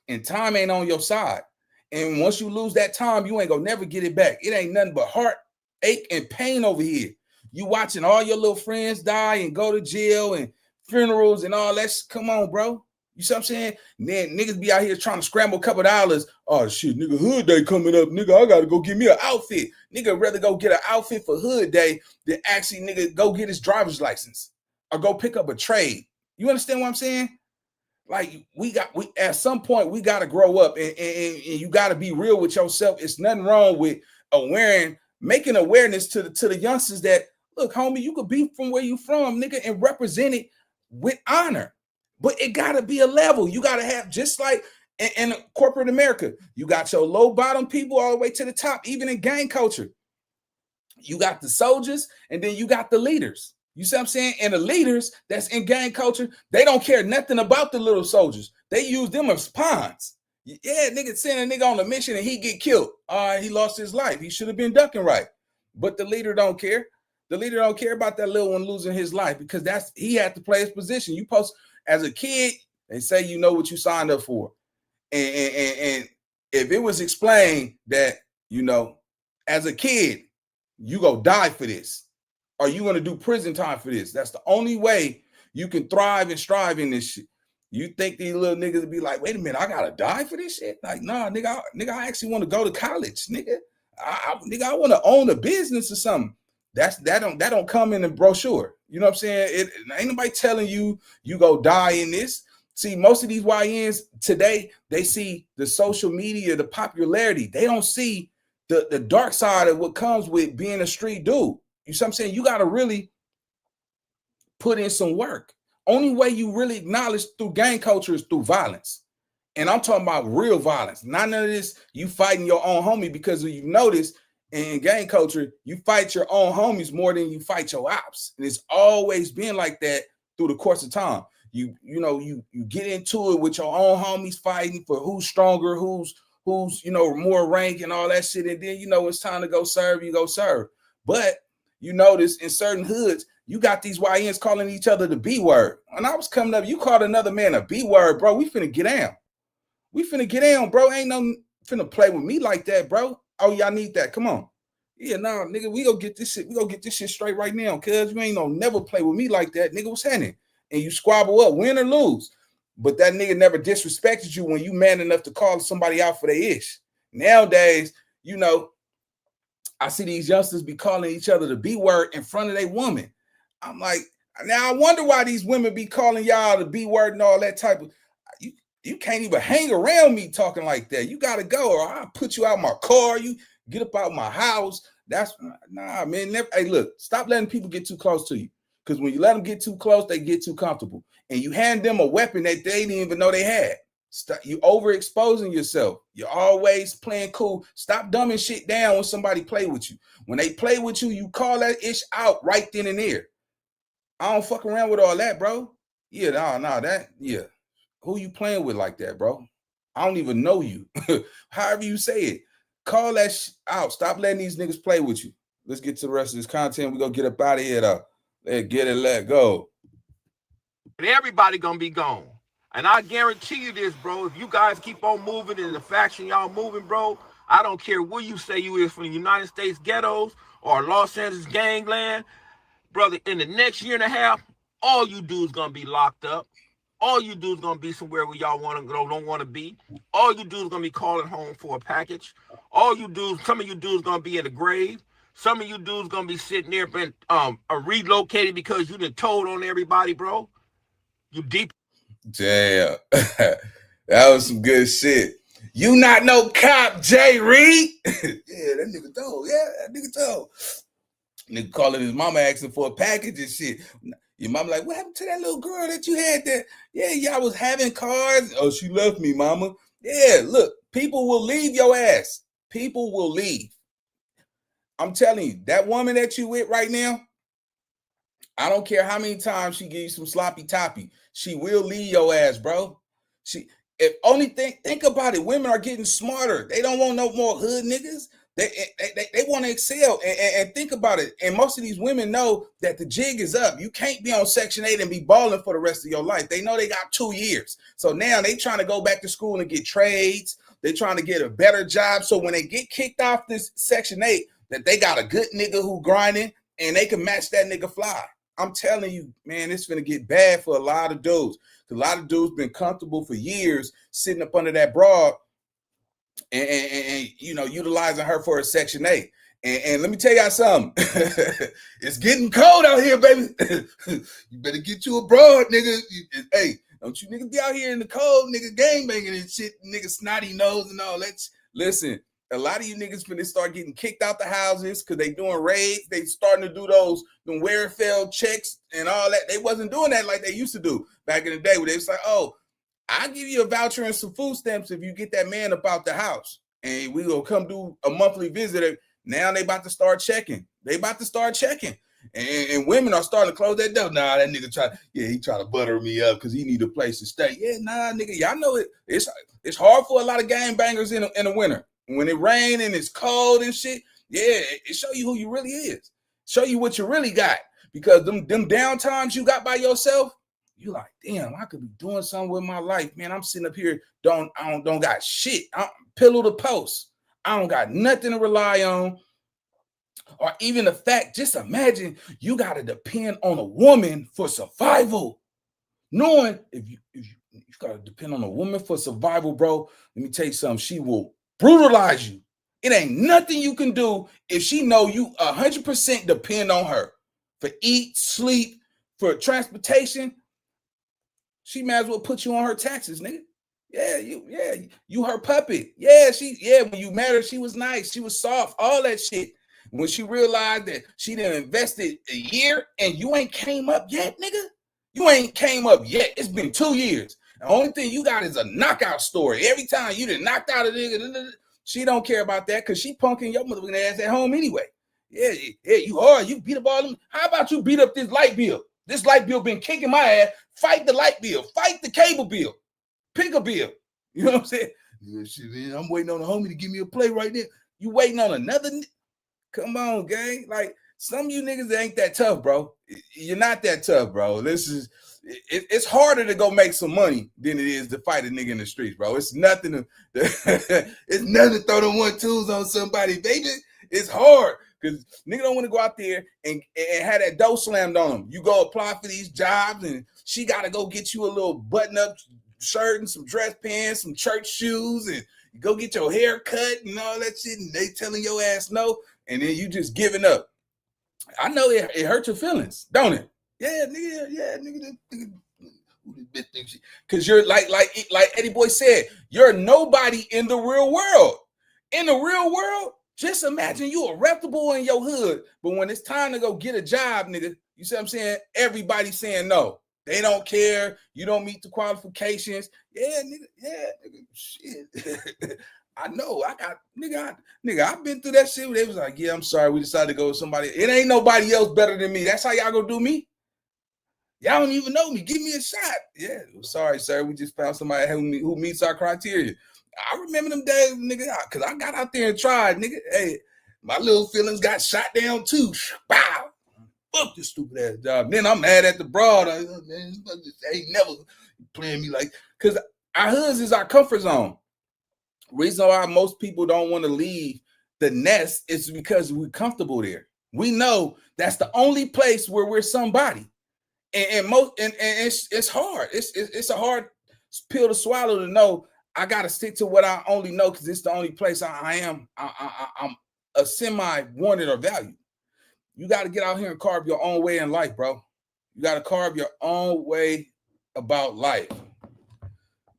and time ain't on your side. And once you lose that time, you ain't gonna never get it back. It ain't nothing but heartache and pain over here. You watching all your little friends die and go to jail and funerals and all that. Come on, bro. You see what I'm saying? Then niggas be out here trying to scramble a couple dollars. Oh shit, nigga, hood day coming up. Nigga, I gotta go get me an outfit. Nigga rather go get an outfit for hood day than actually nigga go get his driver's license or go pick up a trade. You understand what I'm saying? Like we at some point we gotta grow up, and you gotta be real with yourself. It's nothing wrong with making awareness to the youngsters that, look, homie, you could be from where you from, nigga, and represent it with honor. But it gotta be a level. You gotta have, just like in corporate America, you got your low bottom people all the way to the top. Even in gang culture, you got the soldiers and then you got the leaders. You see what I'm saying? And the leaders that's in gang culture, they don't care nothing about the little soldiers. They use them as pawns. Yeah, nigga send a nigga on a mission and he get killed. He lost his life. He should have been ducking right. But the leader don't care. The leader don't care about that little one losing his life, because he had to play his position. You post as a kid, they say you know what you signed up for. And if it was explained that, you know, as a kid, you go die for this, or you gonna do prison time for this. That's the only way you can thrive and strive in this shit. You think these little niggas would be like, wait a minute, I gotta die for this shit? Like, nah, nigga, I actually want to go to college, nigga. I want to own a business or something. That don't come in the brochure. You know what I'm saying? Ain't nobody telling you go die in this. See, most of these YNs today, they see the social media, the popularity. They don't see the dark side of what comes with being a street dude. You see what I'm saying? You got to really put in some work. Only way you really acknowledge through gang culture is through violence. And I'm talking about real violence. Not none of this you fighting your own homie, because you've noticed in gang culture, you fight your own homies more than you fight your ops. And it's always been like that through the course of time. You get into it with your own homies fighting for who's stronger, who's more rank and all that shit. And then, it's time to go serve, you go serve. But you notice in certain hoods, you got these YNs calling each other the B word. When I was coming up, you called another man a B word, bro. We finna get down. Bro. Ain't no finna play with me like that, bro. Oh, y'all need that. Come on. Yeah, nah, nigga, we gonna get this shit. We gonna get this shit straight right now, cuz you ain't gonna never play with me like that. Nigga, what's happening? And you squabble up, win or lose. But that nigga never disrespected you when you man enough to call somebody out for their ish. Nowadays, I see these youngsters be calling each other the B word in front of their woman. I'm like, now I wonder why these women be calling y'all the B word and all that type of. You can't even hang around me talking like that. You gotta go, or I'll put you out my car. You get up out my house. That's nah, man. Hey, look, stop letting people get too close to you. Because when you let them get too close, they get too comfortable. And you hand them a weapon that they didn't even know they had. Stop, you overexposing yourself. You're always playing cool. Stop dumbing shit down when somebody play with you. When they play with you, you call that ish out right then and there. I don't fuck around with all that, bro. Yeah. Who you playing with like that, bro? I don't even know you. However you say it, call that out. Stop letting these niggas play with you. Let's get to the rest of this content. We're going to get up out of here, though. Let go. And everybody going to be gone. And I guarantee you this, bro. If you guys keep on moving in the faction y'all moving, bro, I don't care where you say you is, from the United States ghettos or Los Angeles gangland, brother, in the next year and a half, all you dudes going to be locked up. All you do is gonna be somewhere where y'all don't want to be. All you do is gonna be calling home for a package. Some of you dudes gonna be in the grave. Some of you dudes gonna be sitting there, been relocated because you done told on everybody, bro. You deep. Damn, that was some good shit. You not no cop, Jay Reed? Yeah, that nigga told. Nigga calling his mama asking for a package and shit. Your mama like, what happened to that little girl that you had there? Yeah, y'all was having cars. Oh, she left me, mama. Yeah, look, people will leave your ass. People will leave. I'm telling you, that woman that you with right now, I don't care how many times she give you some sloppy toppy, she will leave your ass, bro. Think about it. Women are getting smarter. They don't want no more hood niggas. They want to excel. And think about it. And most of these women know that the jig is up. You can't be on Section 8 and be balling for the rest of your life. They know they got 2 years. So now they trying to go back to school and get trades. They're trying to get a better job. So when they get kicked off this Section 8, that they got a good nigga who grinding and they can match that nigga fly. I'm telling you, man, it's going to get bad for a lot of dudes. A lot of dudes been comfortable for years sitting up under that broad and you know, utilizing her for a Section 8. And let me tell y'all something. It's getting cold out here, baby. You better get you a broad, nigga. Hey, don't you niggas be out here in the cold, nigga, gang banging and shit, nigga, snotty nose and all that. Listen, a lot of you niggas finna start getting kicked out the houses because they doing raids. They starting to do those Werefeld checks and all that. They wasn't doing that like they used to do back in the day where they was like, oh, I'll give you a voucher and some food stamps if you get that man up out the house. And we will come do a monthly visit. Now they about to start checking. And women are starting to close that door. Nah, that nigga he try to butter me up because he need a place to stay. Yeah, nah, nigga, y'all know it. It's hard for a lot of gangbangers in the winter. When it rain and it's cold and shit, yeah, it show you who you really is. Show you what you really got. Because them downtimes you got by yourself, you like, damn, I could be doing something with my life, man. I'm sitting up here, don't got shit. I'm pillow to post. I don't got nothing to rely on. Or even the fact, just imagine you got to depend on a woman for survival. Knowing if you got to depend on a woman for survival, bro, let me tell you something. She will brutalize you. It ain't nothing you can do if she know you 100% depend on her for eat, sleep, for transportation. She might as well put you on her taxes, nigga. You her puppet. When you met her, she was nice, she was soft, all that shit. When she realized that she done invested a year and you ain't came up yet, nigga. You ain't came up yet. It's been 2 years. The only thing you got is a knockout story. Every time you done knocked out a nigga, she don't care about that because she punking your motherfucking ass at home anyway. Yeah, you hard. You beat up all them. How about you beat up this light bill? This light bill been kicking my ass. Fight the light bill. Fight the cable bill. Pick a bill. You know what I'm saying? Yeah, shit, man, I'm waiting on the homie to give me a play right there. You waiting on another? Come on, gang. Like, some of you niggas ain't that tough, bro. You're not that tough, bro. It's harder to go make some money than it is to fight a nigga in the streets, bro. It's nothing to it's nothing to throw them 1-2s on somebody, baby. It's hard because nigga don't want to go out there and have that dough slammed on them. You go apply for these jobs and she got to go get you a little button-up shirt and some dress pants, some church shoes, and you go get your hair cut and all that shit, and they telling your ass no, and then you just giving up. I know it hurt your feelings, don't it? Yeah, nigga. Because you're like Eddie Boy said, you're nobody in the real world. In the real world, just imagine you a reputable in your hood, but when it's time to go get a job, nigga, you see what I'm saying? Everybody's saying no. They don't care. You don't meet the qualifications. Yeah, nigga, shit. I know. I've been through that shit where they was like, yeah, I'm sorry, we decided to go with somebody. It ain't nobody else better than me. That's how y'all gonna do me? Y'all don't even know me. Give me a shot. Yeah, sorry, sir. We just found somebody who meets our criteria. I remember them days, nigga, because I got out there and tried, nigga. Hey, my little feelings got shot down too. Bow. Fuck this stupid ass job. Then I'm mad at the broad. Man, they ain't never playing me like, because our hoods is our comfort zone. Reason why most people don't want to leave the nest is because we're comfortable there. We know that's the only place where we're somebody. And it's hard. It's a hard pill to swallow to know I gotta stick to what I only know because it's the only place I'm a semi-wanted or valued. You got to get out here and carve your own way in life, bro. You got to carve your own way about life.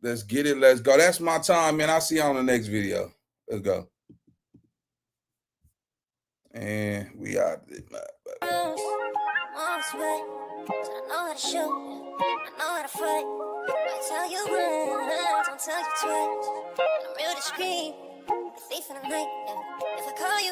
Let's get it. Let's go. That's my time, man. I'll see you on the next video. Let's go. And we out. I know how to shoot, I know how to fight. I tell you once, don't tell you twice. I'm real discreet, the thief in the night. Yeah. If I call you.